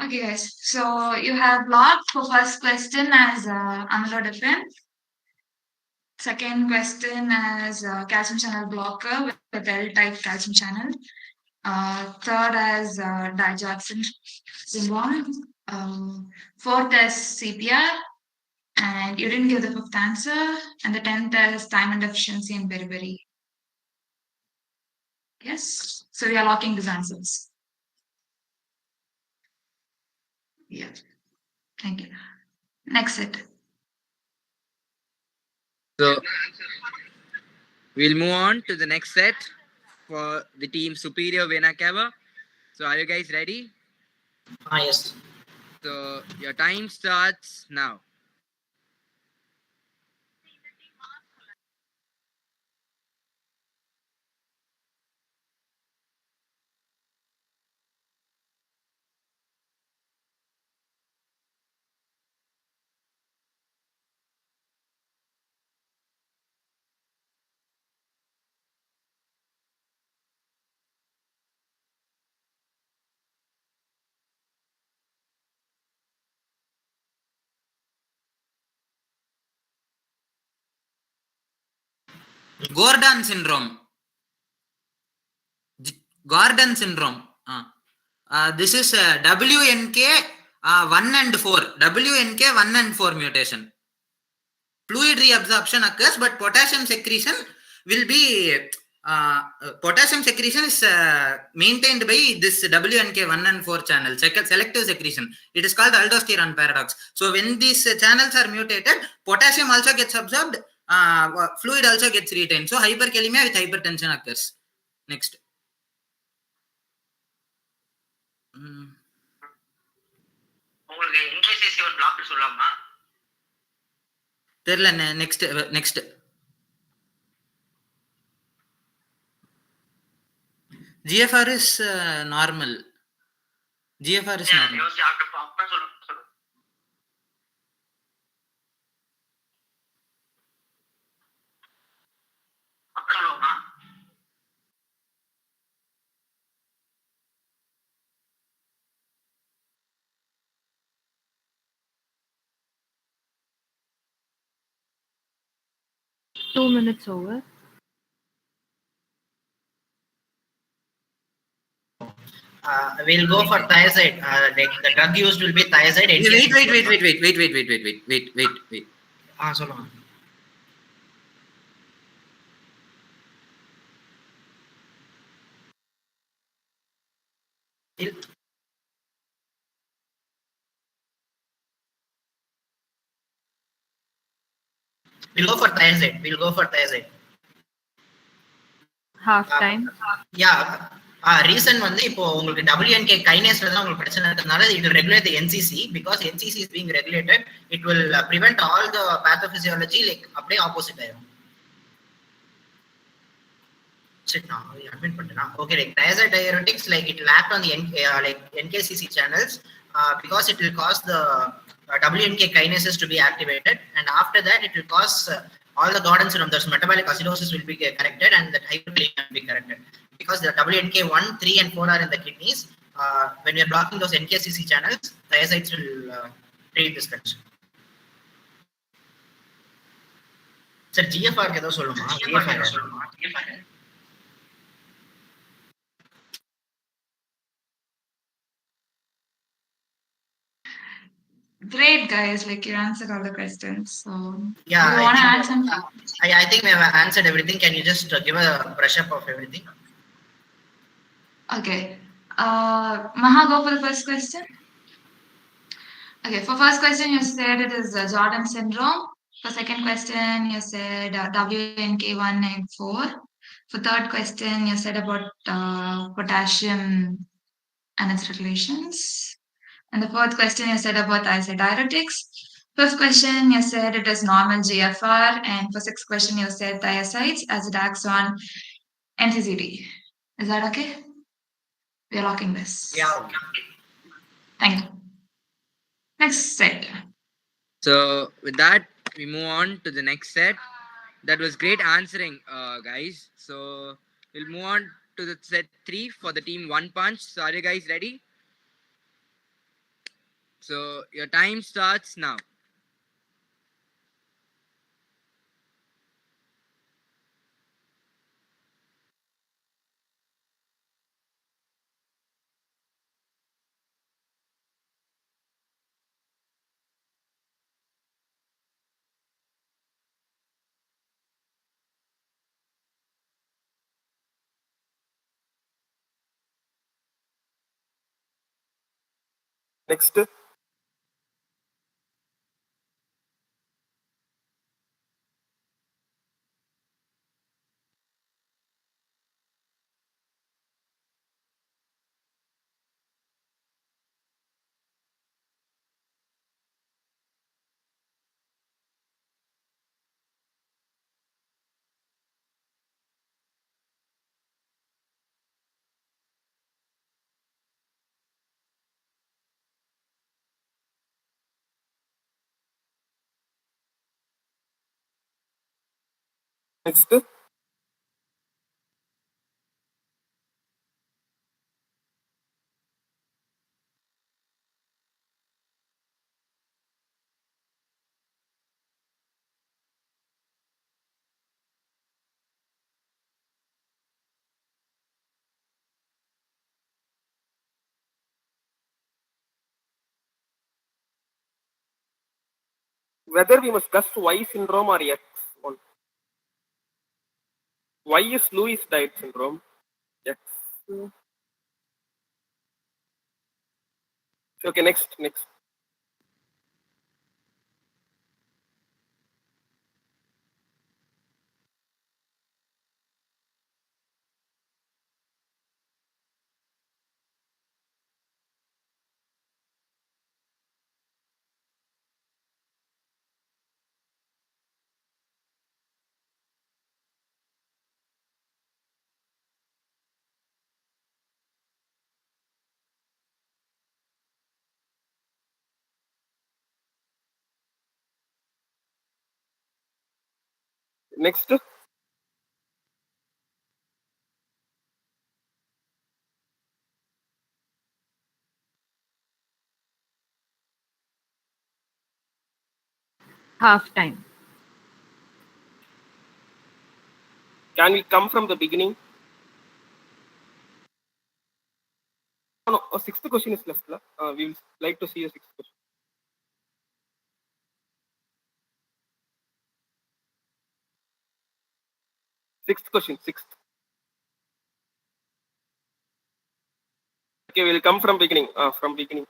Okay, guys. So you have blocked for first question as amlodipine. Second question as calcium channel blocker with L-type calcium channel. Third as digoxin syndrome. Fourth as CPR. And you didn't give the fifth answer. And the 10th as thiamine deficiency and beriberi. Yes. So we are locking these answers. Yeah. Thank you. Next set. So we'll move on to the next set for the team Superior Vena Cava. So are you guys ready? Yes. So your time starts now. Gordon syndrome. This is WNK 1 and 4. WNK 1 and 4 mutation. fluid reabsorption occurs, but potassium secretion will be potassium secretion is maintained by this WNK1 and 4 channel, selective secretion. It is called aldosterone paradox. So when these channels are mutated, potassium also gets absorbed, fluid also gets retained. So hyperkalemia with hypertension occurs. Next. உங்களுக்கு NKCC ஒரு black சொல்லலாமா? தெரியல. Next GFR is normal. GFR is normal. Two minutes over. We'll go for thiazide. Like the drug used will be thiazide. Wait. சொல்லுங்க. We'll go for thiazide. Half time. Reason வந்து இப்போ உங்களுக்கு WNK kinase தான் உங்களுக்கு பிரச்சனை இருக்கிறதுனால it will regulate the NCC. Because NCC is being regulated, it will prevent all the pathophysiology, like அப்படியே opposite ஆயிடும். Admit பண்ணா okay, like thiazide diuretics, like it will act on the like NKCC channels because it will cause the WNK kinases to be activated, and after that it will cause all the Gordon syndrome, thus metabolic acidosis will be corrected and that hyperkalemia will be corrected. Because the WNK1, 3 and 4 are in the kidneys, when we are blocking those NKCC channels, thiazides will treat this condition. Sir, GFR ke do soluma? GFR. Great, guys. Like, you answered all the questions. So, yeah, you want to add something? I think we have answered everything. Can you just give a brush up of everything? Okay. Maha, go for the first question. Okay, for first question, you said it is Jordan syndrome. For second question, you said WNK1 and 4. For third question, you said about potassium and its relations. And the fourth question, you said about thiazide diuretics. Fifth question, you said it is normal GFR. And for sixth question, you said thiazides as it acts on NCCD. Is that okay? We are locking this. Yeah, okay. Thank you. Next set. So with that, we move on to the next set. That was great answering, guys. So we'll move on to the set 3 for the team One Punch. So are you guys ready? So your time starts now. Next. Next. whether we must guess Y syndrome or X one. Y is Lewis-Diet syndrome. X. Okay, next. Next. Half time. Can we come from the beginning? No, a sixth question is left. We will like to see a sixth question. Sixth. Okay, we'll come from beginning. From beginning.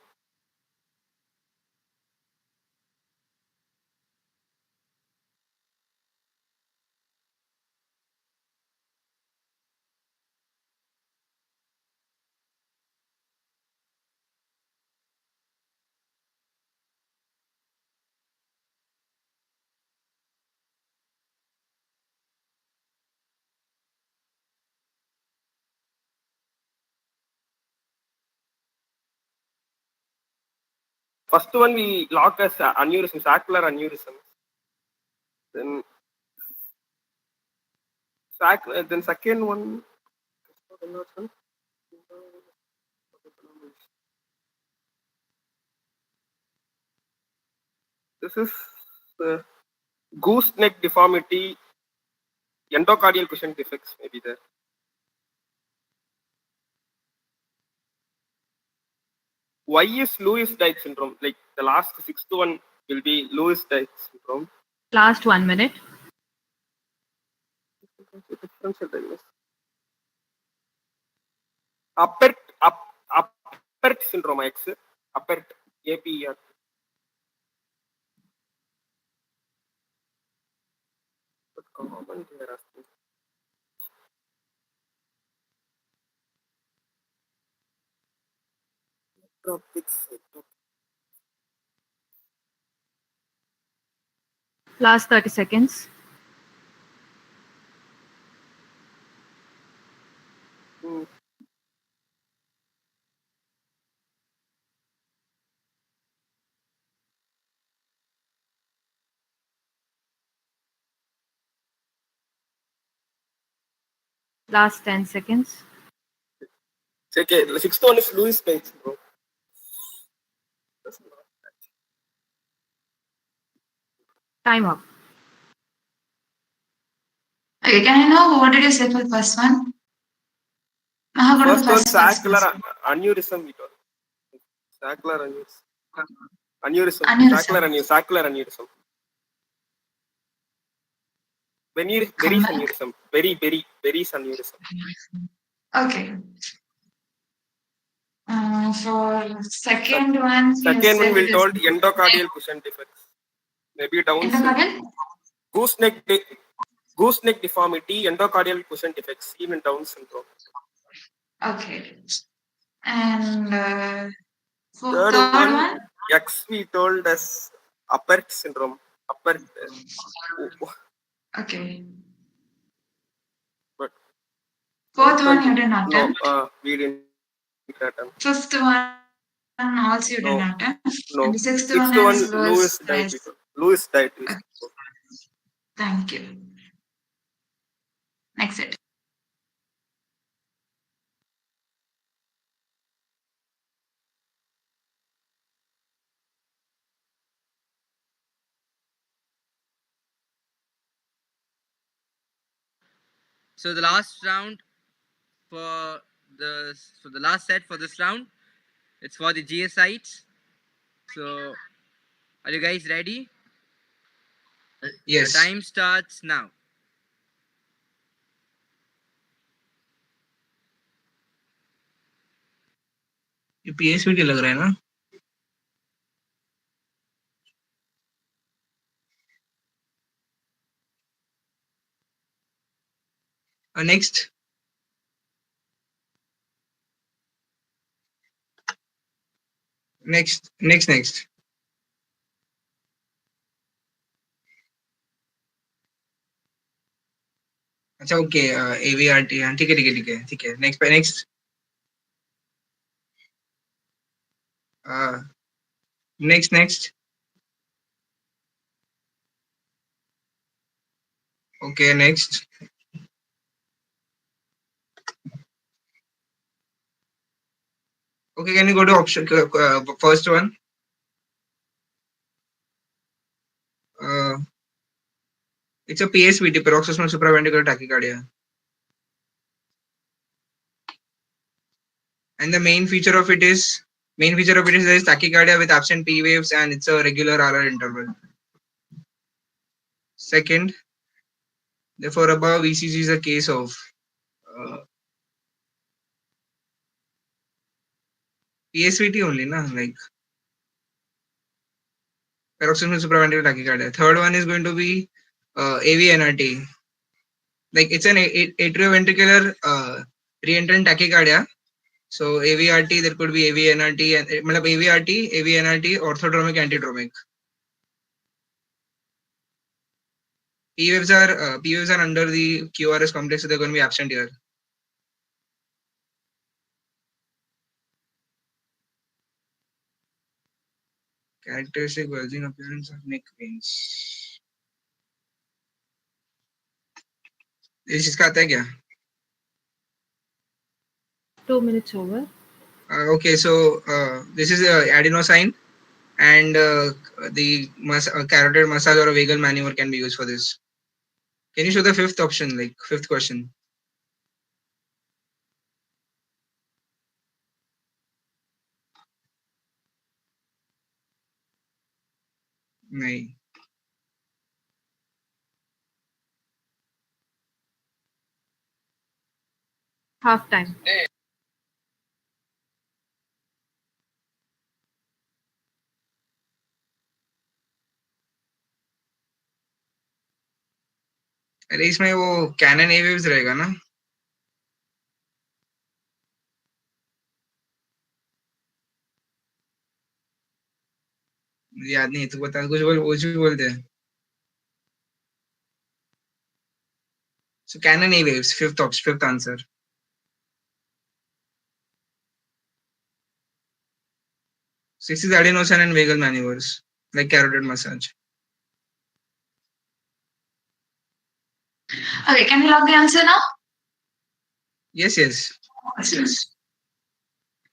First one we lock as aneurysm, sacral aneurysm. Then second one. This is gooseneck deformity, endocardial cushion defects maybe there. Why is Lewis-Diet syndrome? Like the last sixth one will be Lewis-Diet syndrome. Last 1 minute. Differential diagnosis. Appert syndrome X. Appert APER. But common they are asking. Last 30 seconds. Last 10 seconds. Okay, the sixth one is Lewis-Diet syndrome. Time up. Okay, can I know what did you say for the first one? First one, sacral aneurysm. Sacral aneurysm. Sacral aneurysm. Very aneurysm. Very aneurysm. Okay. For second one, will told endocardial cushion defects. Maybe Down syndrome. Gooseneck deformity, endocardial cushion defects, even Down syndrome. Okay. And third one, X we told as Appert syndrome. Appert. Okay. But fourth one you didn't attempt? No, we didn't attempt. Fifth one also you didn't attempt? No. And the sixth one is Lewis-Diet. Lewis-Diet. Okay. Thank you. Next it. So the last round for the last set for this round, it's for the GS sites. So are you guys ready? Yes. The time starts now. ये PSVT लग रहा है ना? Next. अच्छा okay AVRT हाँ ठीक है next next okay next okay can you go to option first one it's a PSVT paroxysmal supraventricular tachycardia and the main feature of it is there is tachycardia with absent P waves and it's a regular RR interval. Second, therefore above ECG is a case of PSVT only na, like paroxysmal supraventricular tachycardia. Third one is going to be AVNRT, like it's an atrioventricular reentrant tachycardia. So AVRT, there could be AVNRT and AVRT, AVNRT, orthodromic, antidromic. P waves are under the QRS complex, so they're going to be absent here. Characteristic bulging appearance of neck veins. इस चीज का आता है क्या? 2 minutes over. Okay, so this is adenosine, and the carotid massage or a vagal maneuver can be used for this. Can you show the fifth option, like fifth question? नहीं. Half time. अरे इसमें वो cannon ए waves रहेगा ना? याद नहीं, तू बता, कुछ बोलते हैं. So Canon A waves, fifth answer. Six is adenosine and vagal maneuvers, like carotid massage. Okay, can you log the answer now? Yes.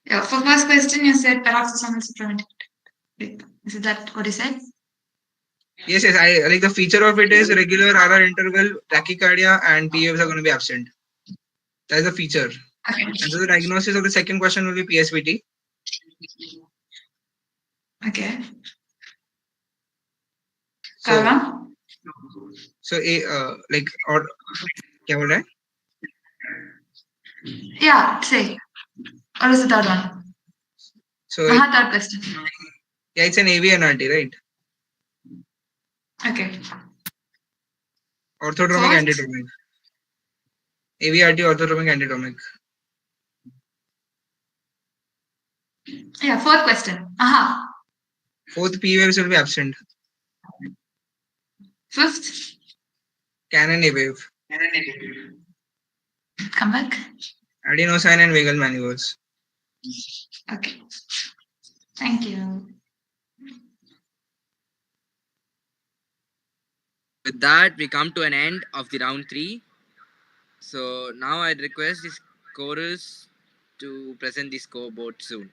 Yeah, for first question you said paroxysmal supraventricular. Is that what you said? Yes. I like the feature of it is regular RR interval, tachycardia, and P waves are going to be absent. That is the feature. Okay. And so the diagnosis of the second question will be PSVT. Okay. So like or क्या बोल रहा है? Yeah, say. What is the third one? So third question. Yeah, it's an AVNRT, right? Okay. Orthodromic, antidromic. AVRT, orthodromic, antidromic. Yeah, fourth question. Fourth, P waves will be absent. Fifth? Canon A wave. Come back. Adenosine and vagal maneuvers. Okay. Thank you. With that, we come to an end of the round 3. So now I'd request the scorers to present the scoreboard soon.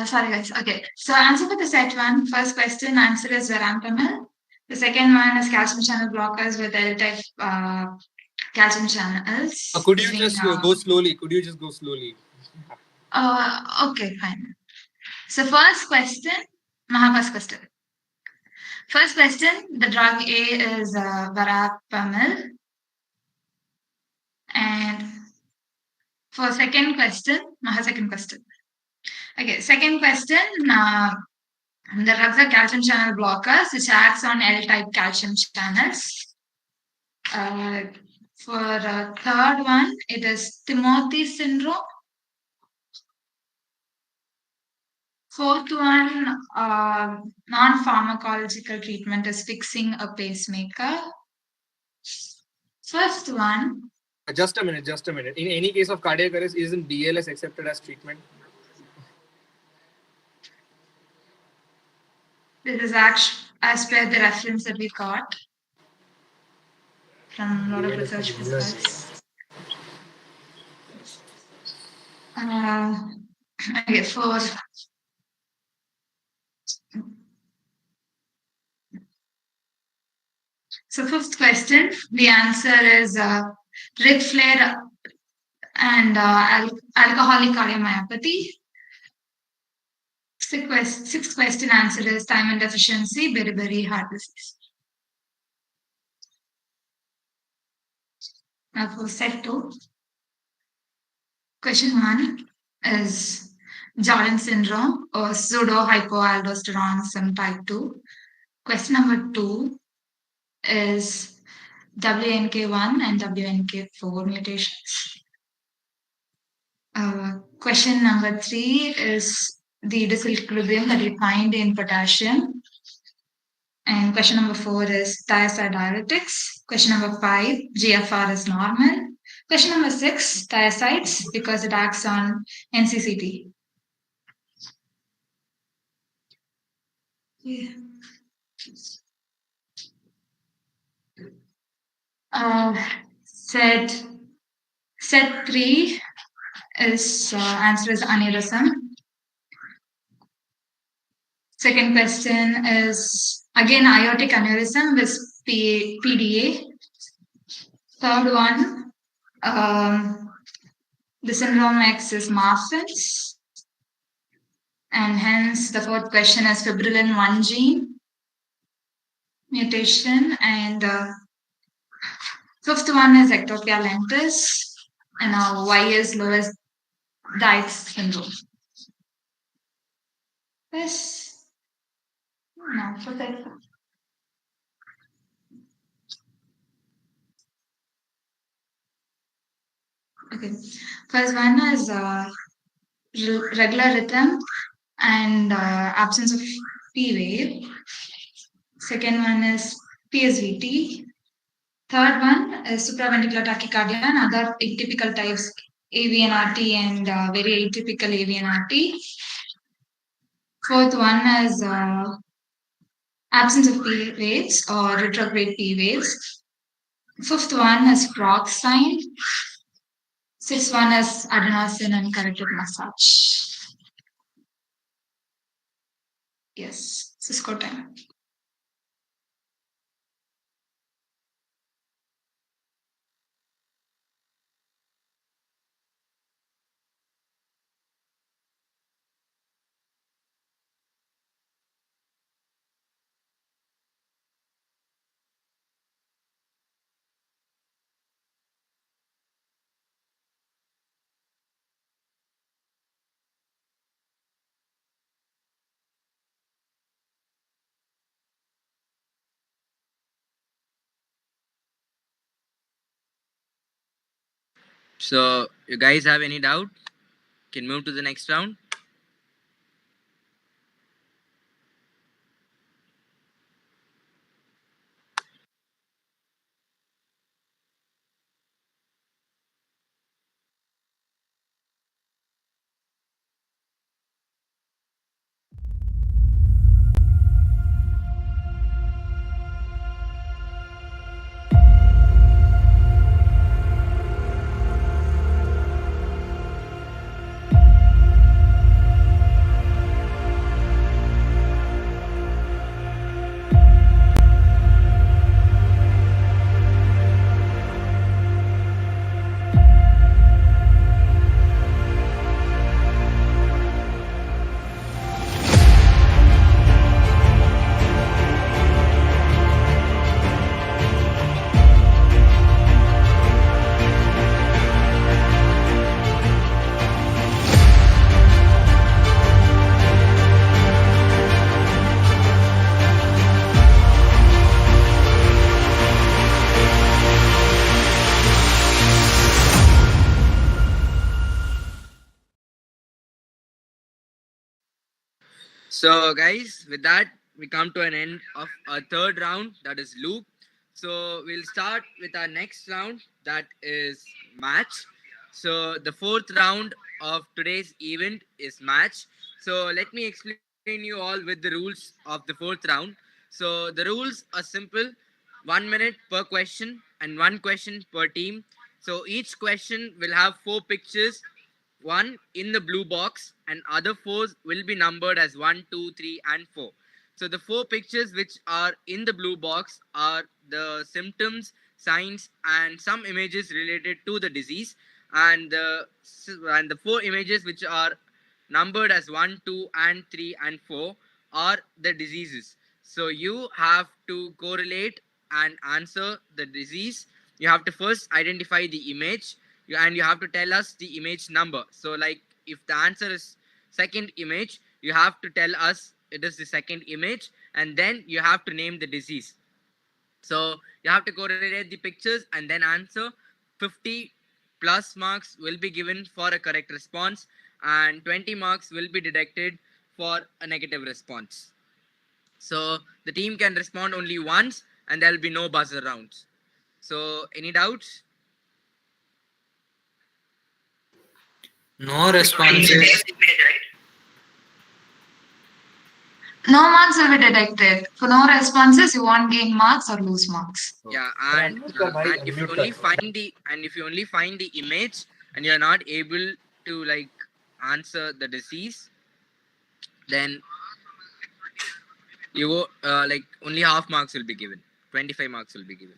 Sorry guys. Okay. So answer for the set one. First question answer is verapamil. The second one is calcium channel blockers with L-type calcium channels. Could you just go slowly? Could you just go slowly? Okay, fine. So first question, first question. First question, the drug A is verapamil. And for second question, second question. Okay, second question, the drugs are calcium channel blockers, which acts on L-type calcium channels. For third one, it is Timothy syndrome. Fourth one, non-pharmacological treatment is fixing a pacemaker. First one. Just a minute. In any case of cardiac arrest, isn't BLS accepted as treatment? This is as per the reference that we got from a lot of research results. Okay, for so fifth question, the answer is Ric Flair and alcoholic cardiomyopathy. Sixth question answer is thiamine deficiency, beriberi heart disease. Now for set 2, question 1 is Jordan syndrome or pseudo-hypoaldosteronism type 2. Question number 2 is WNK1 and WNK4 mutations. Question number 3 is the disequilibrium that we find in potassium. And question number 4 is thiazide diuretics. Question number 5, GFR is normal. Question number 6, thiazides, because it acts on NCCT. Yeah. Set 3 is answer is aneurysm. Second question is again aortic aneurysm with PDA. Third one, the syndrome X is Marfan's, and hence the fourth question is fibrillin 1 gene mutation, and fifth one is ectopia lentis, and Y is Lewis Dietz syndrome. Yes. No, perfect. Okay. First one is regular rhythm and absence of P wave. Second one is PSVT. Third one is supraventricular tachycardia and other atypical types, AVNRT and very atypical AVNRT. Fourth one is absence of P waves or retrograde P waves. Fifth one is Frog sign. Sixth one is adenosine and corrected massage. Yes, Cisco time. So, you guys have any doubt? Can move to the next round. So, guys, with that, we come to an end of our third round, that is loop. So, we'll start with our next round, that is match. So, the fourth round of today's event is match. So, let me explain you all with the rules of the fourth round. So, the rules are simple: 1 minute per question and one question per team. So, each question will have four pictures, one in the blue box, and other four will be numbered as 1, 2, 3, and 4. So the four pictures which are in the blue box are the symptoms, signs, and some images related to the disease, and the four images which are numbered as 1, 2, and 3, and 4 are the diseases. So you have to correlate and answer the disease. You have to first identify the image, and you have to tell us the image number. So, like, if the answer is second image, you have to tell us it is the second image, and then you have to name the disease. So you have to correlate the pictures and then answer. 50 plus marks will be given for a correct response, and 20 marks will be deducted for a negative response. So the team can respond only once, and there will be no buzzer rounds. So, any doubts? No responses. No marks will be deducted. For no responses, you won't gain marks or lose marks. Yeah, and if you only find the image and you're not able to like answer the disease, then you go like only half marks will be given. 25 marks will be given.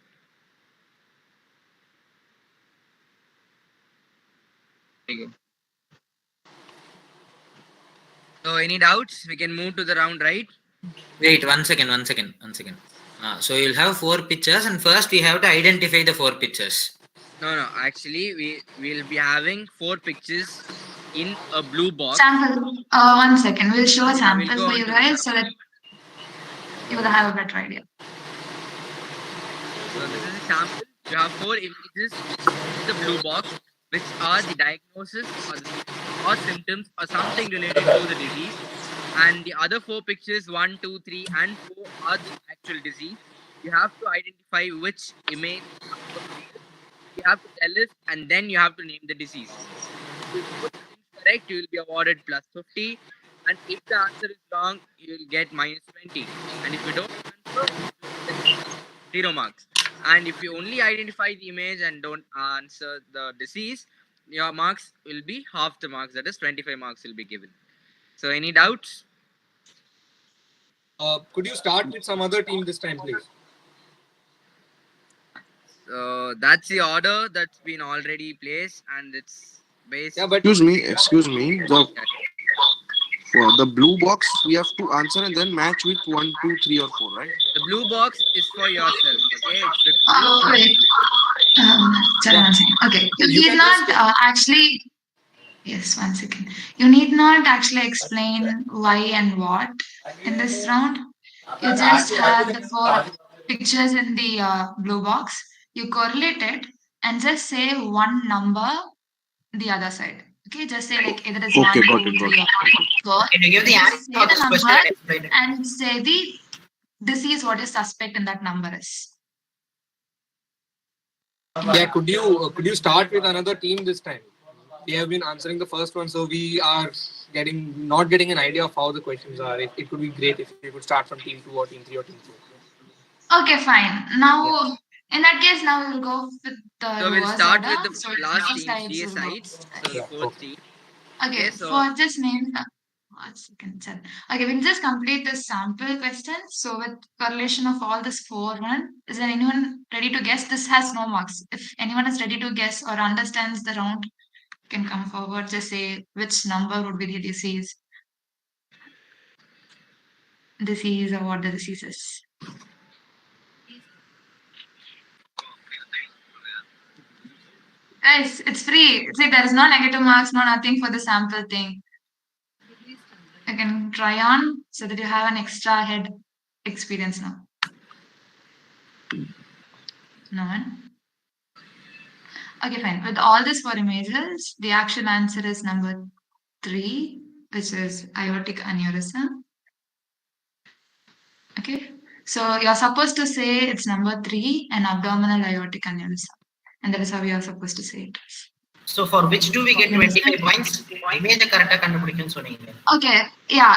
Okay. So any doubts? We can move to the round, right? Wait, one second. So you'll have four pictures, and first we have to identify the four pictures. No. Actually, we will be having four pictures in a blue box. Sample. 1 second. We'll show a sample for you guys so that you will have a better idea. So this is a sample. You have four images in the blue box, which are the diagnosis or symptoms or something related to the disease. And the other four pictures, 1, 2, 3, and 4, are the actual disease. You have to identify which image you have to tell us, and then you have to name the disease. If you put things correct, you will be awarded plus 50. And if the answer is wrong, you will get minus 20. And if you don't answer, you will get 0 marks. And if you only identify the image and don't answer the disease, your marks will be half the marks. That is 25 marks will be given. So any doubts? Could you start with some other team this time, please? That's the order that's been already placed, and it's based. Yeah, but excuse me. For the blue box, we have to answer and then match with 1, 2, 3, or 4, right? The blue box is for yourself. Okay, it's the Okay. Sorry, 1 second. Okay, you need not actually. Yes, 1 second. You need not actually explain why and what in this round. You just have the four pictures in the blue box. You correlate it and just say one number the other side. Okay, just say like either it's 1, 2, 3, or 4. Can you give the answer Say the question number and explain it? and say the disease what is suspect in that number is. Yeah, could you start with another team this time? We have been answering the first one, so we are not getting an idea of how the questions are. It could be great if you could start from team 2 or team 3 or team 4. Okay, fine. Now, in that case, now we will go with the. So we'll start with the so last team, sides CA will go. sides. So the fourth team. Okay, so for this name, 1 second. Okay, we'll just complete this sample question. So with correlation of all this 4 one, is there anyone ready to guess? This has no marks. If anyone is ready to guess or understands the round, can come forward. Just say which number would be the disease or what the disease is. Guys, it's free. See, there is no negative marks, no nothing for the sample thing. You can try on so that you have an extra head experience now. No one? Okay, fine. With all these 4 images, the actual answer is number 3, which is aortic aneurysm. Okay. So you're supposed to say it's number 3 and abdominal aortic aneurysm. And that is how you're supposed to say it. So for which do we get 25 points? Image correct கண்டுபிடிக்கணும்னு சொன்னீங்க. Okay. Yeah.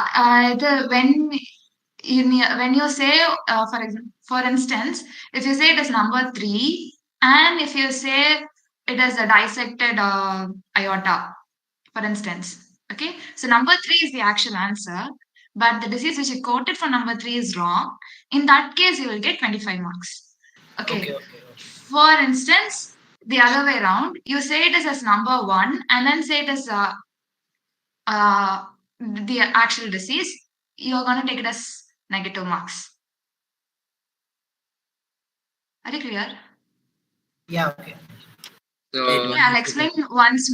When you say, for instance, if you say it is number 3, and if you say it is a dissected aorta, for instance, okay. So number 3 is the actual answer, but the disease which you quoted for number 3 is wrong. In that case, you will get 25 marks. Okay. For instance, the other way around, you say it is as number 1, and then say it is the actual disease. You're going to take it as negative marks. Are you clear? Yeah, okay. So Yeah, I'll explain once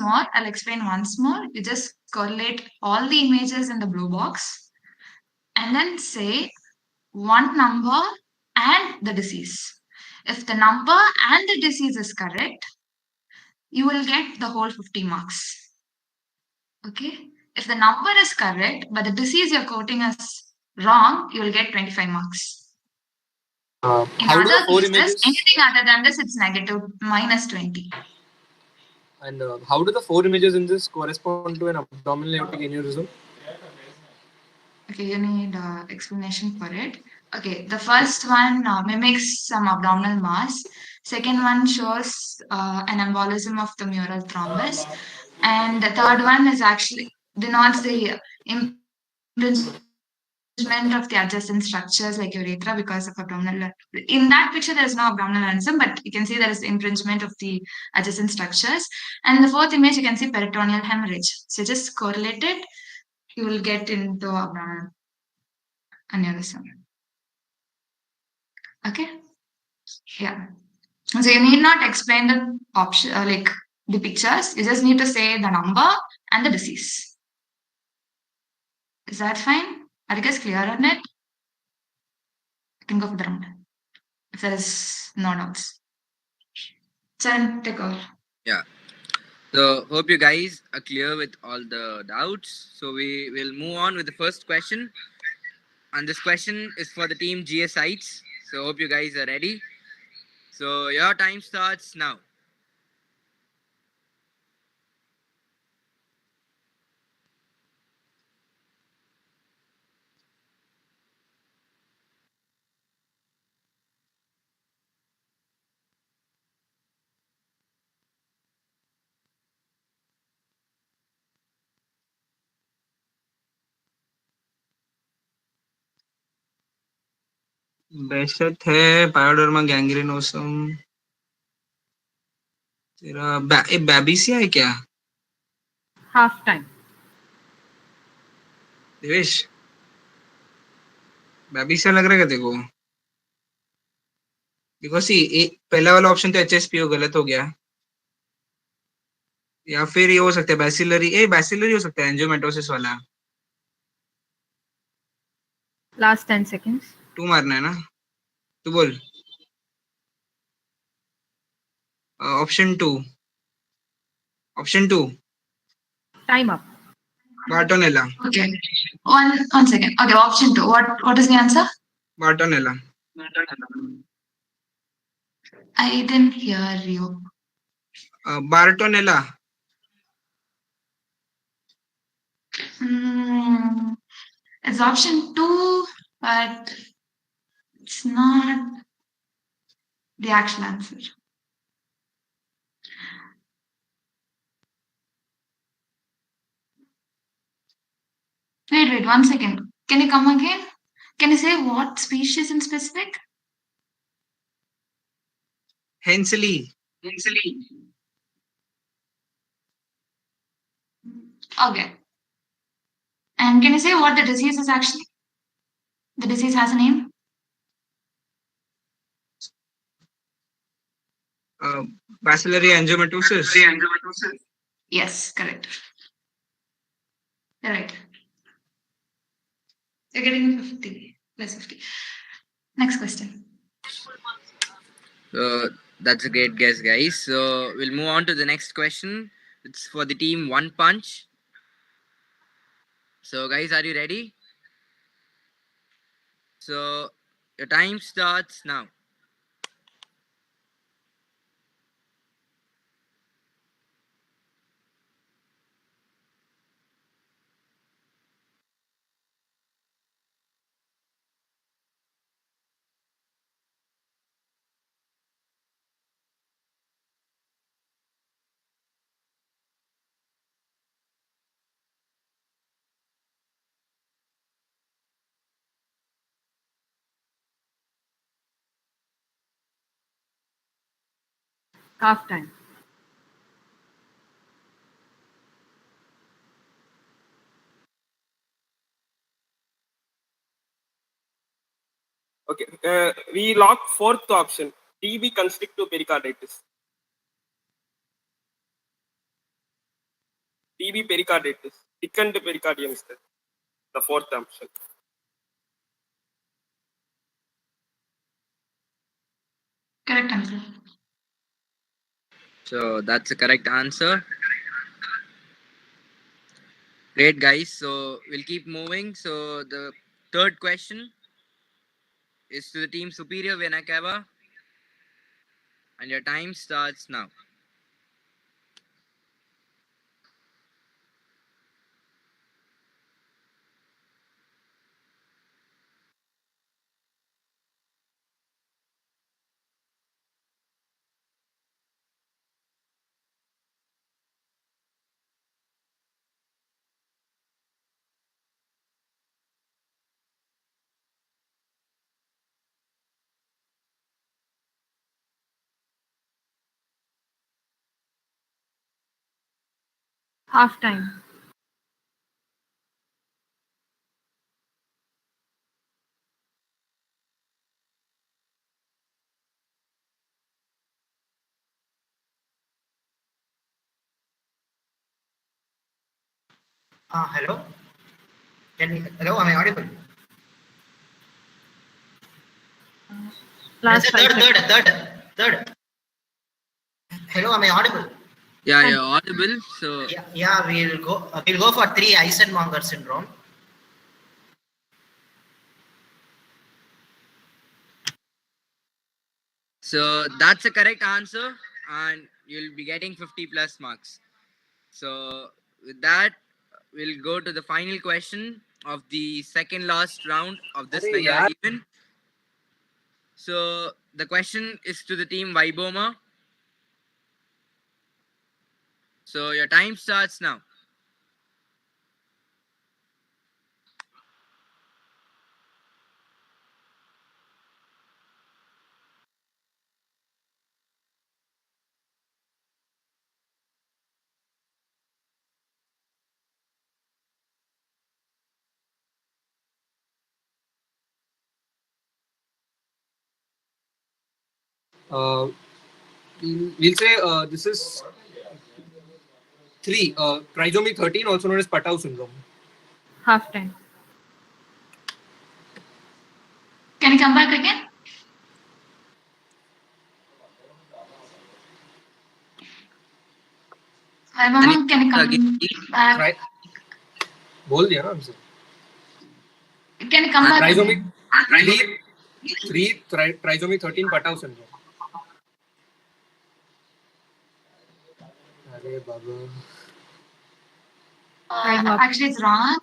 more. You just correlate all the images in the blue box and then say one number and the disease. If the number and the disease is correct, you will get the whole 50 marks. Okay? If the number is correct, but the disease you're quoting as wrong, you will get 25 marks. In other cases, anything other than this, it's negative -20. And how do the 4 images in this correspond to an abdominal aortic aneurysm? Okay, you need explanation for it. Okay, the first one mimics some abdominal mass. Second one shows an embolism of the mural thrombus. And the third one is actually denotes the impingement of the adjacent structures like urethra because of abdominal. In that picture, there is no abdominal aneurysm, but you can see there is impingement of the adjacent structures. And in the fourth image, you can see peritoneal hemorrhage. So just correlate it, you will get into abdominal aneurysm. Okay. Yeah. So you need not explain the option like the pictures. You just need to say the number and the disease. Is that fine? Are you guys clear on it? You can go for the round. If there is no doubts. Chan, take over. Yeah. So hope you guys are clear with all the doubts. So we will move on with the first question. And this question is for the team GSites. So hope you guys are ready. So your time starts now. बेशत है pyoderma गैंग्रेनोसम तेरा बैबिसिया है क्या Half time. Devesh बैबिसिया लग रहा है क्या तेरे को बिकॉज सी पहला वाला ऑप्शन तो एचएसपीओ गलत हो गया या फिर ये हो सकता है बैसिलरी हो सकता है एंजियोमेटोसिस वाला Last 10 seconds. 2 मारना है ना तू बोल option 2 Time up. Bartonella Okay. One second. Okay, option 2. What is the answer? Bartonella I didn't hear you. Bartonella It's option 2, but it's not the actual answer. Wait, 1 second. Can you come again? Can you say what species in specific? Hensley. Okay. And can you say what the disease is actually? The disease has a name? Bacillary angiomatosis. Yes, correct. You're right. You're getting 50 plus 50. Next question. So that's a great guess, guys. So we'll move on to the next question. It's for the team One Punch. So guys, are you ready? So Your time starts now. Half time. Okay, we lock fourth option. TB constrictive pericarditis. TB pericarditis. Thickened pericardium is the fourth option. Correct answer. So that's the correct answer. Great, guys. So we'll keep moving. So the third question is to the team Superior Vena Cava. And your time starts now. Half time. Hello? Hello, am I audible? Last Third. Hello, am I audible? Yeah, you're audible. So Yeah, we'll go for 3 Eisenmenger syndrome. So that's a correct answer, and you'll be getting 50 plus marks. So with that, we'll go to the final question of the second last round of this event. So the question is to the team Viboma. So your time starts now. We'll say this is 3. Trisomy 13, also known as Patau syndrome. Half time. Can you come back again? Hi, Mama, can you come back? बोल दिया ना हमसे. Can you come back? Trisomy 13 Patau syndrome. अरे बाबा. Actually, it's wrong.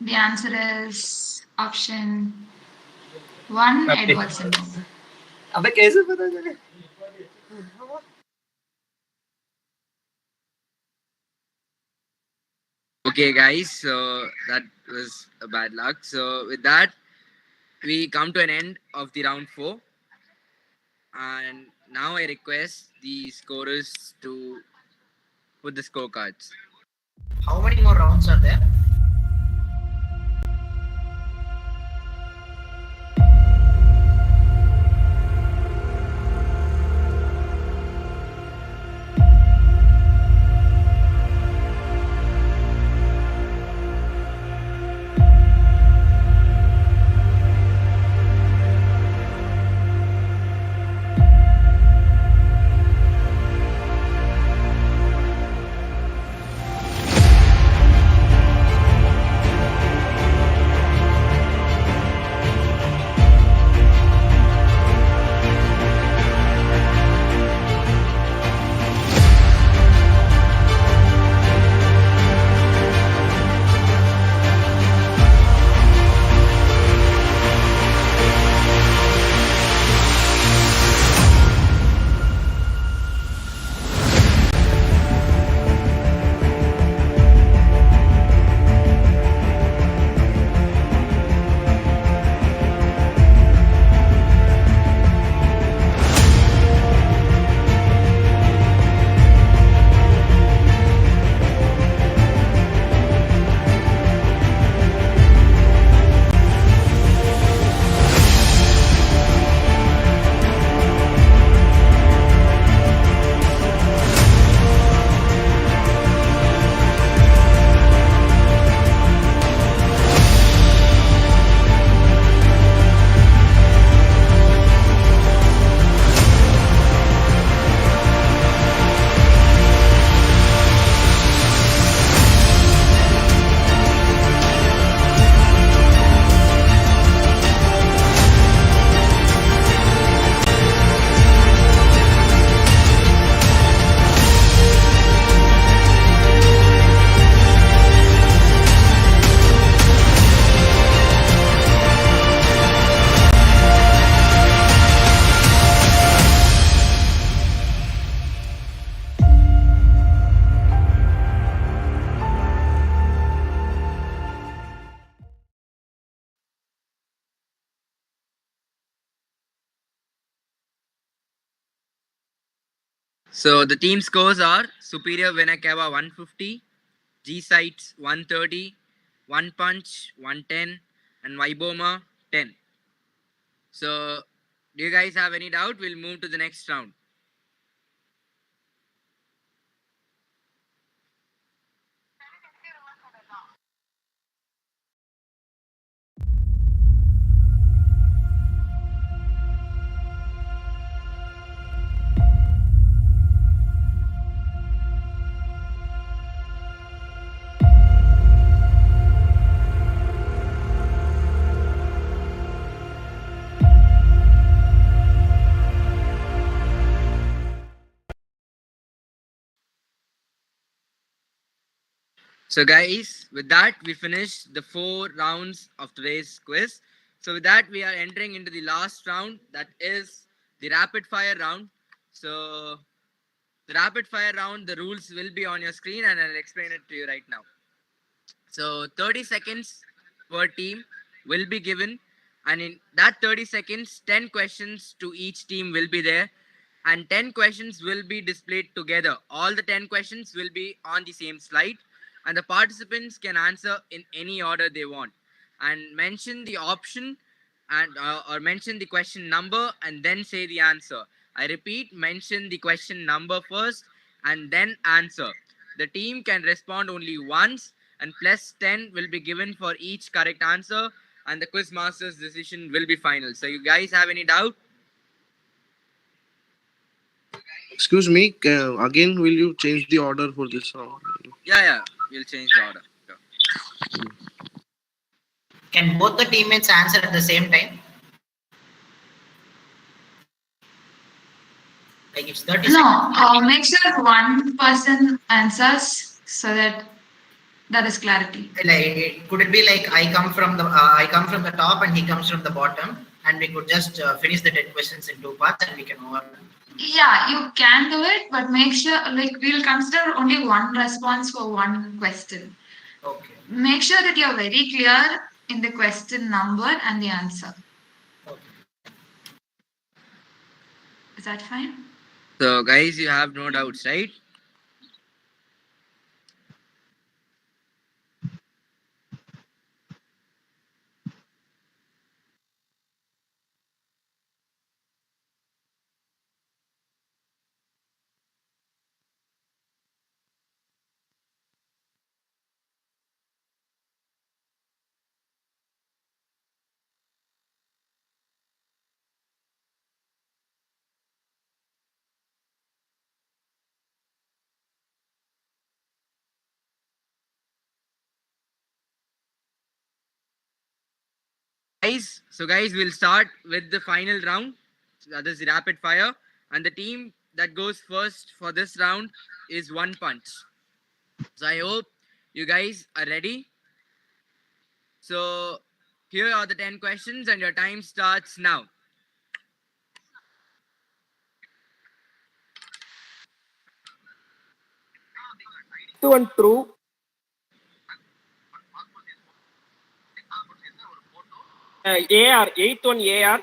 The answer is option 1, Edward syndrome. अबे कैसे पता चले? Okay, guys, so that was a bad luck. So with that, we come to an end of the round 4. And now I request the scorers to put the scorecards. How many more rounds are there? So the team scores are Superior Venakava 150, G Sites 130, One Punch 110, and Viboma 10. So, do you guys have any doubt? We'll move to the next round. So, guys, with that, we finished the 4 rounds of today's quiz. So, with that, we are entering into the last round, that is the rapid fire round. So, the rapid fire round, the rules will be on your screen, and I'll explain it to you right now. So, 30 seconds per team will be given, and in that 30 seconds, 10 questions to each team will be there, and 10 questions will be displayed together. All the 10 questions will be on the same slide, and the participants can answer in any order they want, and mention the option and or mention the question number and then say the answer. I repeat, mention the question number first and then answer. The team can respond only once, and plus 10 will be given for each correct answer, and the quiz master's decision will be final. So, you guys have any doubt? Excuse me, again, will you change the order for this round? Yeah, we'll change the order. Sure. Can both the teammates answer at the same time? Like it's 30 No, make sure one person answers so that is clarity. Like, could it be like I come from the top and he comes from the bottom, and we could just finish the 10 questions in 2 parts and we can over. Yeah, you can do it, but make sure we'll consider only one response for one question. Okay. Make sure that you're very clear in the question number and the answer. Okay. Is that fine? So, guys, you have no doubts, right? Guys, we'll start with the final round. That is the rapid fire. And the team that goes first for this round is One Punch. So I hope you guys are ready. So here are the 10 questions, and your time starts now. True and true. AR, 8th one AR.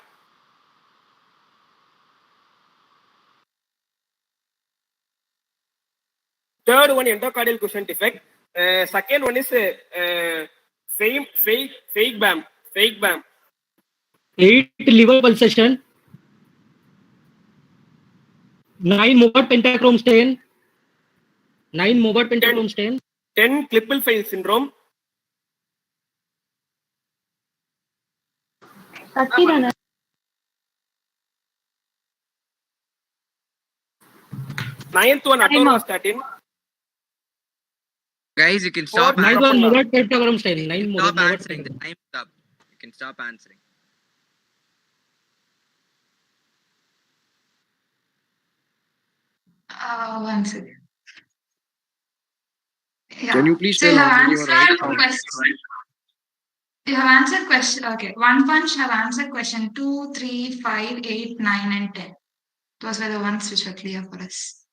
Third one endocardial cushion defect. Second one is fake BAM. 8 liver pulsation, 9 Mobart pentachrome stain, 10 Klippel fail syndrome. 9th one atorvastatin. Guys, you can stop answering. 9 Mobart pentachrome stain. Stop answering. The time is up. You can stop answering. One second. Yeah. Can you please so tell you how have many were right? answered you have answered question. Okay, One Punch have answered question 2, 3, 5, 8, 9, and 10. Those were the ones which were clear for us.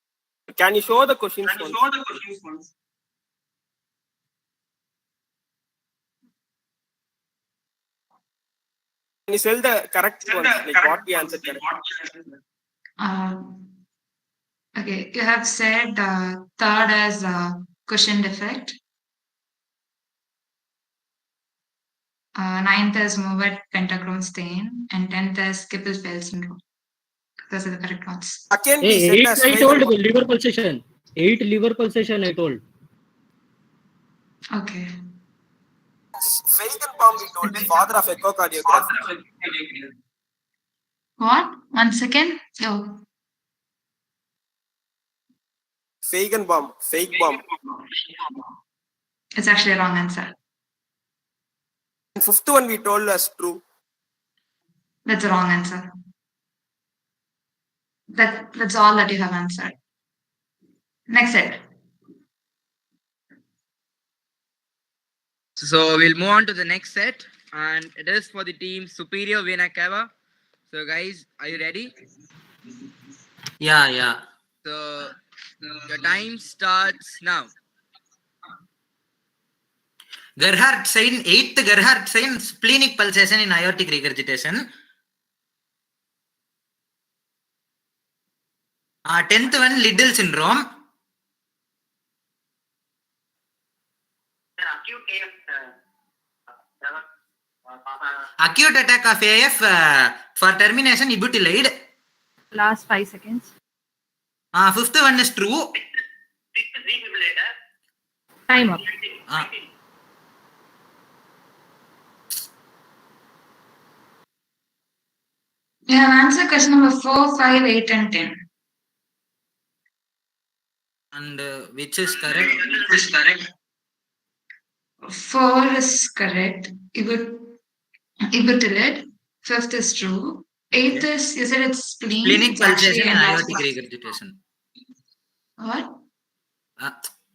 Can you show the questions once? Can you tell the correct ones, like what we answered correct? Okay, you have said third as cushion defect. Ninth as Mowat pentachrome stain, and 10th as Kippel-Feld syndrome. Those are the correct ones. Again, Hey, we said 8 as I told Feigenbaum. liver pulsation. 8 liver pulsation I told. Okay. Feigenbaum, we told, father of echocardiography. What? 1 second. Oh. Feigenbaum. It's actually a wrong answer. And fifth one we told as true. That's a wrong answer. That's all that you have answered. Next set. So we'll move on to the next set, and it is for the team Superior Vena Cava. So guys, are you ready? Yeah. So your time starts now. Gerhardt sign, 8th Gerhardt sign, splenic pulsation in aortic regurgitation. 10th one, Liddle syndrome. Acute attack of AF for termination ibutylide. Last 5 seconds. Fifth one is true. Time up. You have answered question number 4, 5, 8, and 10. And which is correct? 4 is correct. Ibutylid. 5th is true. 8th is, you said it's spleen. Splenic It's actually pulsation in enlarged. aortic regurgitation. What?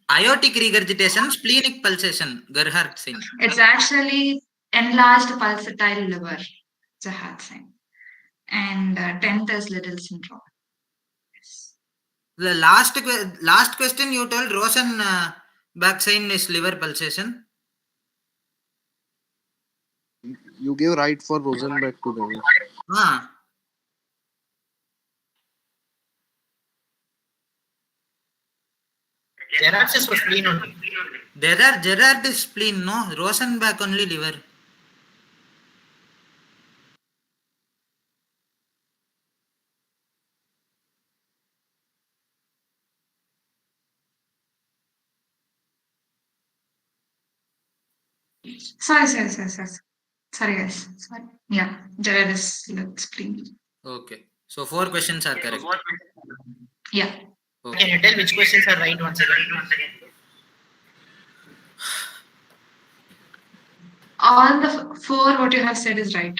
Aortic regurgitation, splenic pulsation, Gerhardt sign. It's actually enlarged pulsatile liver. It's a heart sign. And 10th is Liddle syndrome. The last question you told Rosenbach sign is liver pulsation. You give right for Rosenbach to them. Gerard's is for spleen only. Gerard is spleen, no? Rosenbach only liver. Sorry, guys. Sorry. Yeah, Gerard is spleen. Okay. So 4 questions are correct. Yeah. Okay. Can you tell which questions are right once again? All the 4 what you have said is right.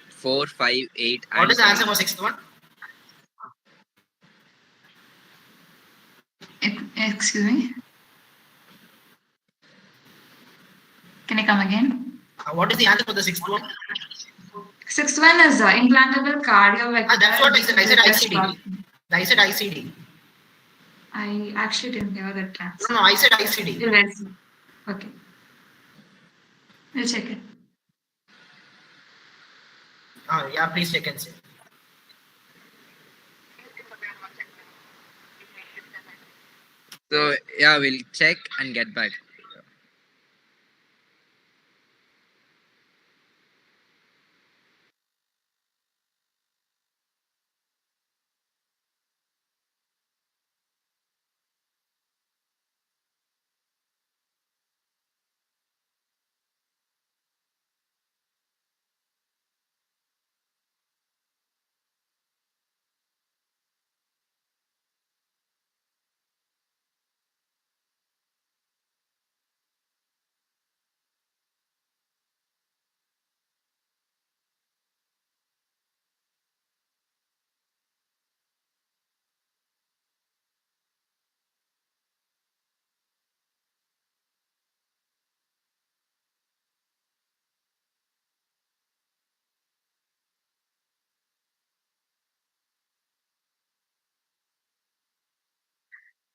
4, 5, 8. What is the answer for 6th one? Excuse me. Can you come again? What is the answer for the 6th one? 6th one is implantable cardiovascular. That's what I said. I said ICD. I said ICD. I actually didn't hear that answer. No, I said ICD. Okay. We'll check it. Yeah, please check and see. So yeah, we'll check and get back.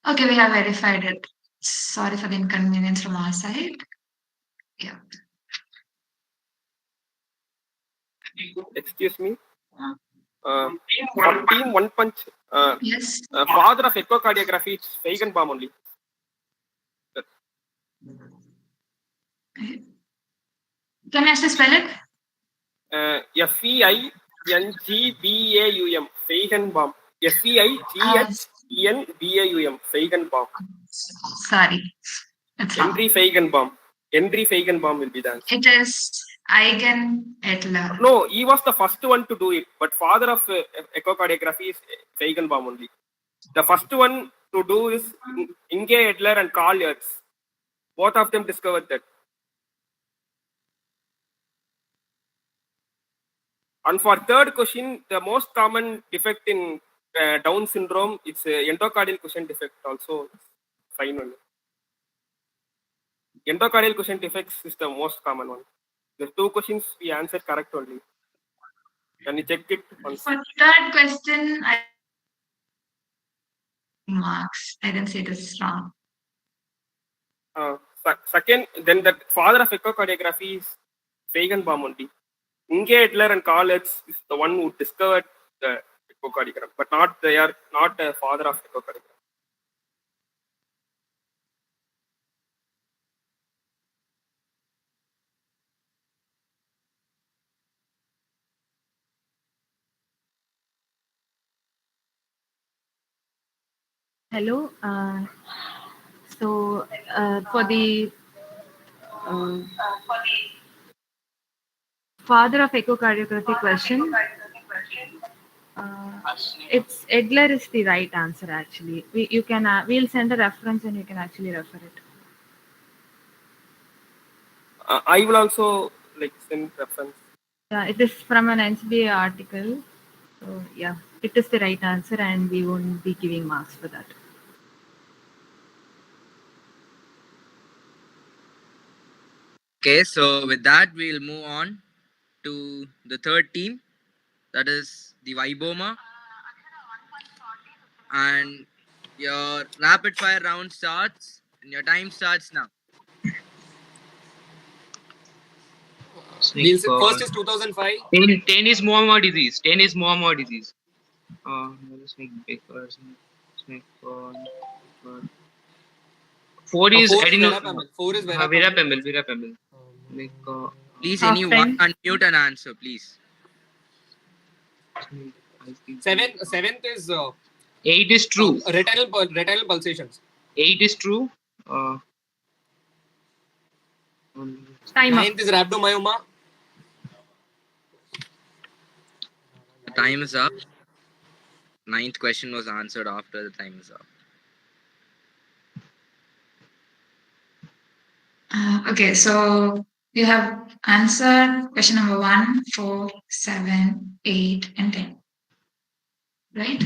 Okay, we have verified it. Sorry for the inconvenience from our side. Yeah. Excuse me. For team One Punch, Yes. father of echocardiography, it's Feigenbaum only. Can I actually spell it? Feingbbaum, Feigenbaum. Feigenbaum, Feigenbaum. Sorry, it's wrong. Henry Feigenbaum will be the answer. It is Agam Edler. No, he was the first one to do it, but father of echocardiography is Feigenbaum only. The first one to do is Inge Edler and Carl Hertz. Both of them discovered that. And for third question, the most common defect in Down syndrome, it's endocardial cushion defect also. Fine one. Endocardial cushion defects is the most common one. The two questions we answered correct only. Can you check it once? For third question, I marks. I didn't say this is wrong. Second, then the father of echocardiography is Feigenbaum only. Inge Edler and Carl Hertz is the one who discovered the echocardiogram, but they are not the father of echocardiogram. Hello. For the father of echocardiography question, it's Edler is the right answer actually. We'll send a reference and you can actually refer it. I will also send reference. Yeah, it is from an NCBA article. So yeah, it is the right answer and we won't be giving marks for that. Okay, so with that, we'll move on to the third team. That is the Viboma. And your rapid fire round starts and your time starts now. First is 2005. 10 is Mohammed disease. 10 is Mohammed disease. Four is Verapamil. 4 is Verapamil. Please, anyone unmute and answer, please. Seventh is 8 is true. Retinal pulsations. 8 is true. Ninth is rhabdomyoma. Time is up. Ninth question was answered after the time is up. Okay, so you have answered question number 1, 4, 7, 8, and 10. Right?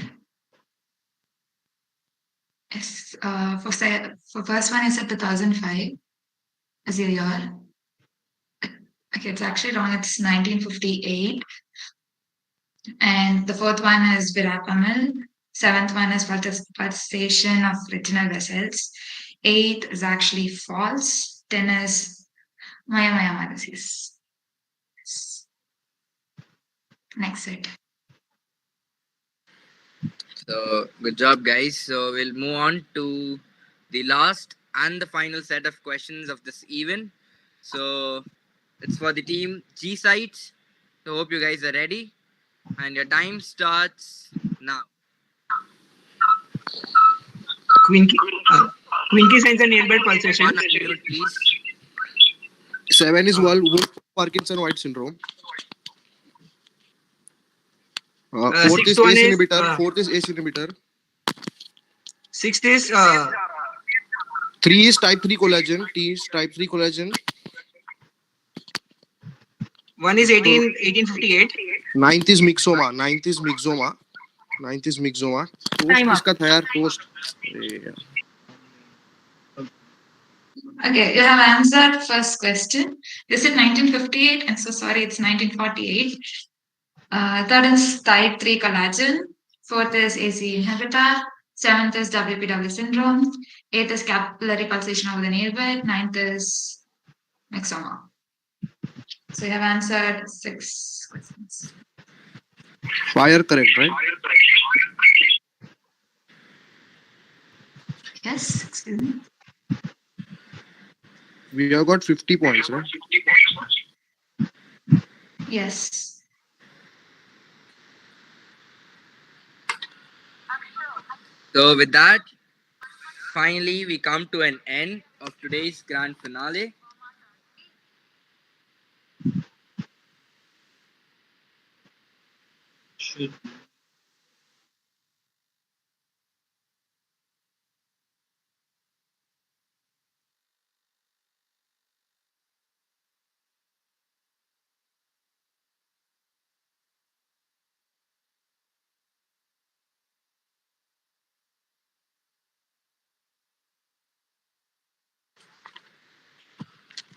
Yes. For first one, is at 2005 as your year. Okay, it's actually wrong. It's 1958. And the fourth one is Verapamil. Seventh one is pulsation of retinal vessels. 8 is actually false. 10 is myoma disease. Next set. So good job, guys. So we'll move on to the last and the final set of questions of this event. So it's for the team G sites. So hope you guys are ready. And your time starts now. Quintessence and nearby pulsation. One unmute, please. 7 is Wolff Parkinson-White syndrome. 4th is ACE inhibitor. 4th is ACE inhibitor. 6th is 3 is type 3 collagen. T is type 3 collagen. 1 is 1858. 9th is myxoma. 9th is myxoma. Time up. इसका था यार post. Okay, you have answered first question. This is 1958, and so sorry, it's 1948. Third is type 3 collagen. Fourth is AC inhibitor. Seventh is WPW syndrome. Eighth is capillary pulsation of the nail bed. Ninth is myxoma. So you have answered 6 questions. Fire correct, right? Yes, excuse me. We have got 50 points, right? Yes. So with that, finally we come to an end of today's grand finale. Should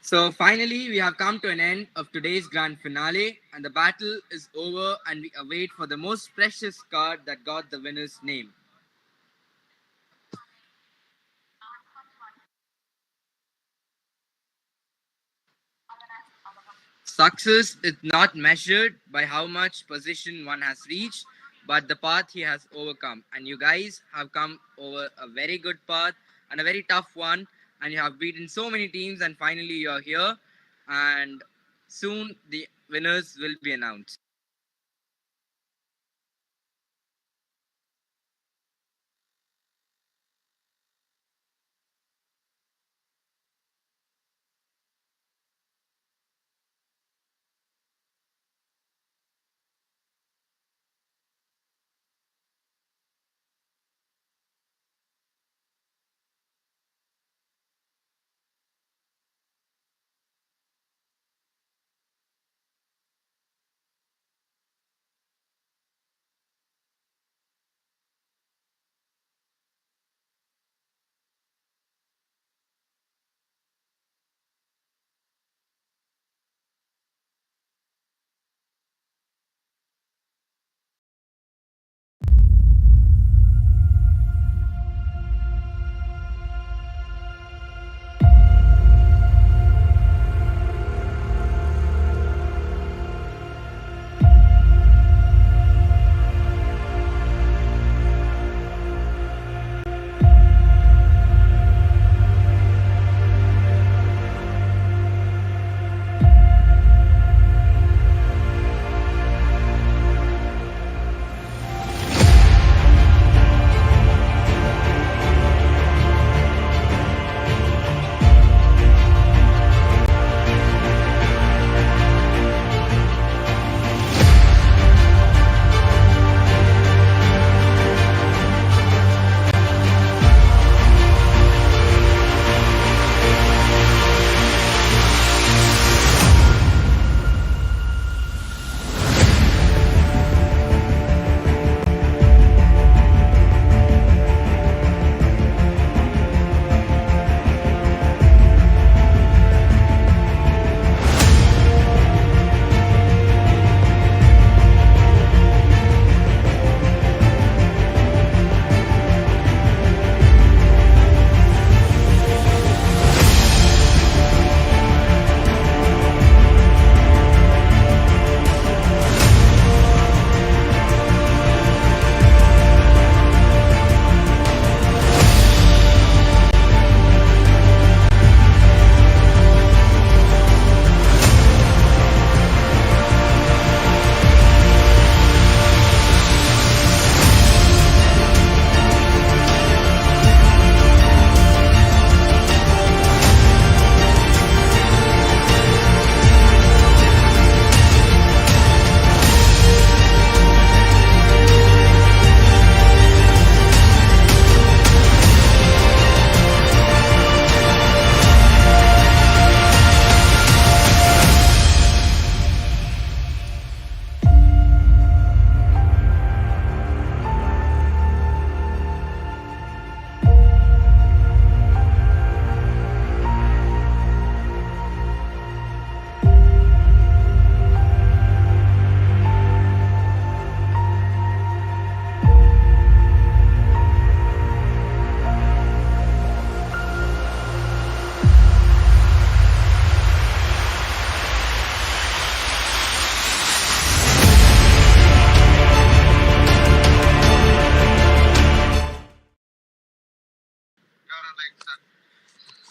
So finally, we have come to an end of today's grand finale, and the battle is over, and we await for the most precious card that got the winner's name. Success is not measured by how much position one has reached, but the path he has overcome. And you guys have come over a very good path and a very tough one, and you have beaten so many teams, and finally you are here. And soon the winners will be announced.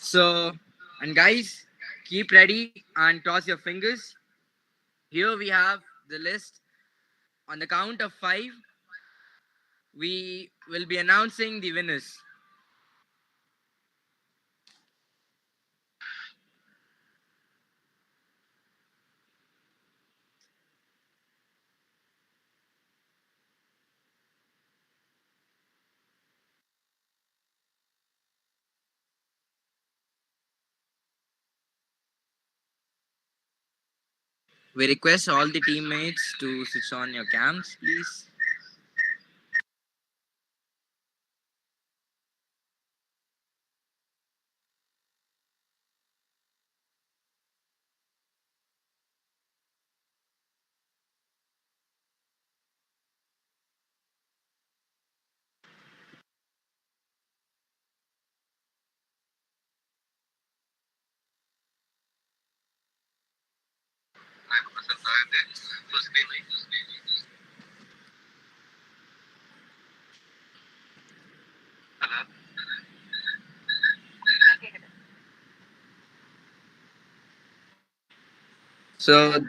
So, and guys, keep ready and cross your fingers. Here we have the list. On the count of 5, we will be announcing the winners. We request all the teammates to switch on your cams, please. So,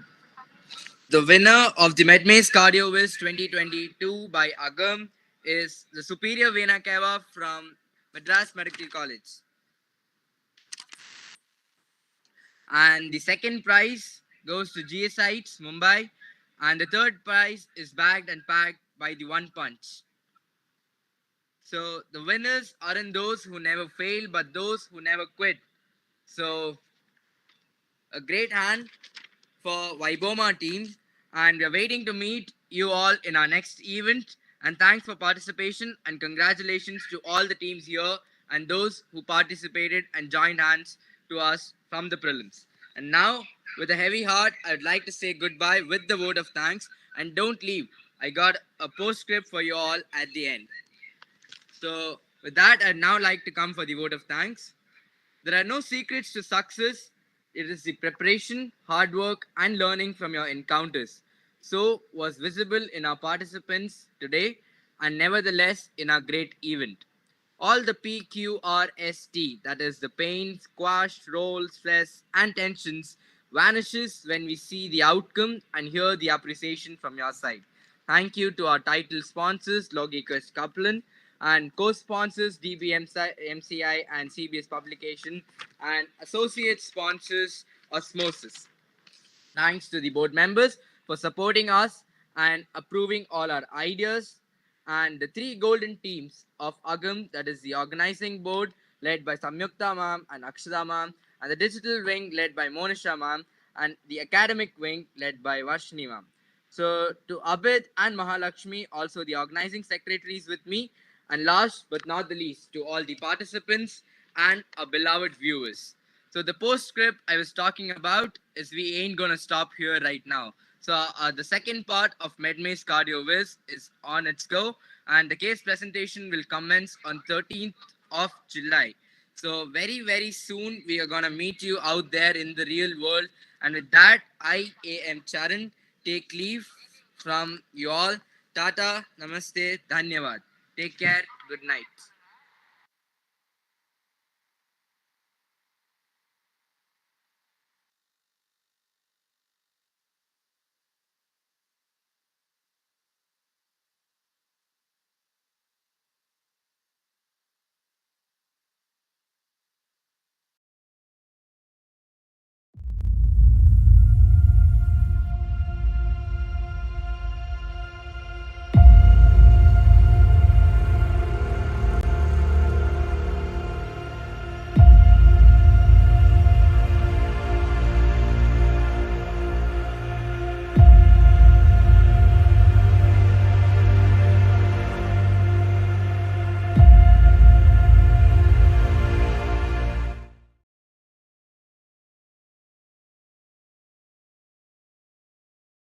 the winner of the Medmaze Cardiowiz 2022 by Agam is the Superior Vena Cava from Madras Medical College. And the second prize goes to GSItes Mumbai. And the third prize is bagged and packed by the One Punch. So the winners aren't those who never fail, but those who never quit. So a great hand for Viboma team, and we are waiting to meet you all in our next event. And thanks for participation, and congratulations to all the teams here and those who participated and joined hands to us from the prelims. And now, with a heavy heart, I would like to say goodbye with the word of thanks. And don't leave. I got a postscript for you all at the end. So, with that, I'd now like to come for the vote of thanks. There are no secrets to success. It is the preparation, hard work, and learning from your encounters. So was visible in our participants today, and nevertheless in our great event. All the PQRST, that is the pain, squash, roll, stress, and tensions, vanishes when we see the outcome and hear the appreciation from your side. Thank you to our title sponsors, Logicus Kaplan, and co-sponsors DBMCI and CBS Publication, and associate sponsors Osmosis. Thanks to the board members for supporting us and approving all our ideas, and the 3 golden teams of Agam, that is the organizing board led by Samyukta ma'am and Akshada ma'am, and the digital wing led by Monisha ma'am, and the academic wing led by Vashni ma'am. So to Abid and Mahalakshmi, also the organizing secretaries with me, and last but not the least, to all the participants and our beloved viewers. So the postscript I was talking about is we ain't gonna stop here right now. So the second part of Medmaze Cardiowiz is on its go, and the case presentation will commence on 13th of July. So very soon we are gonna meet you out there in the real world. And with that, I am Charan. Take leave from you all. Tata, Namaste, Dhanyavad. Take care. Good night.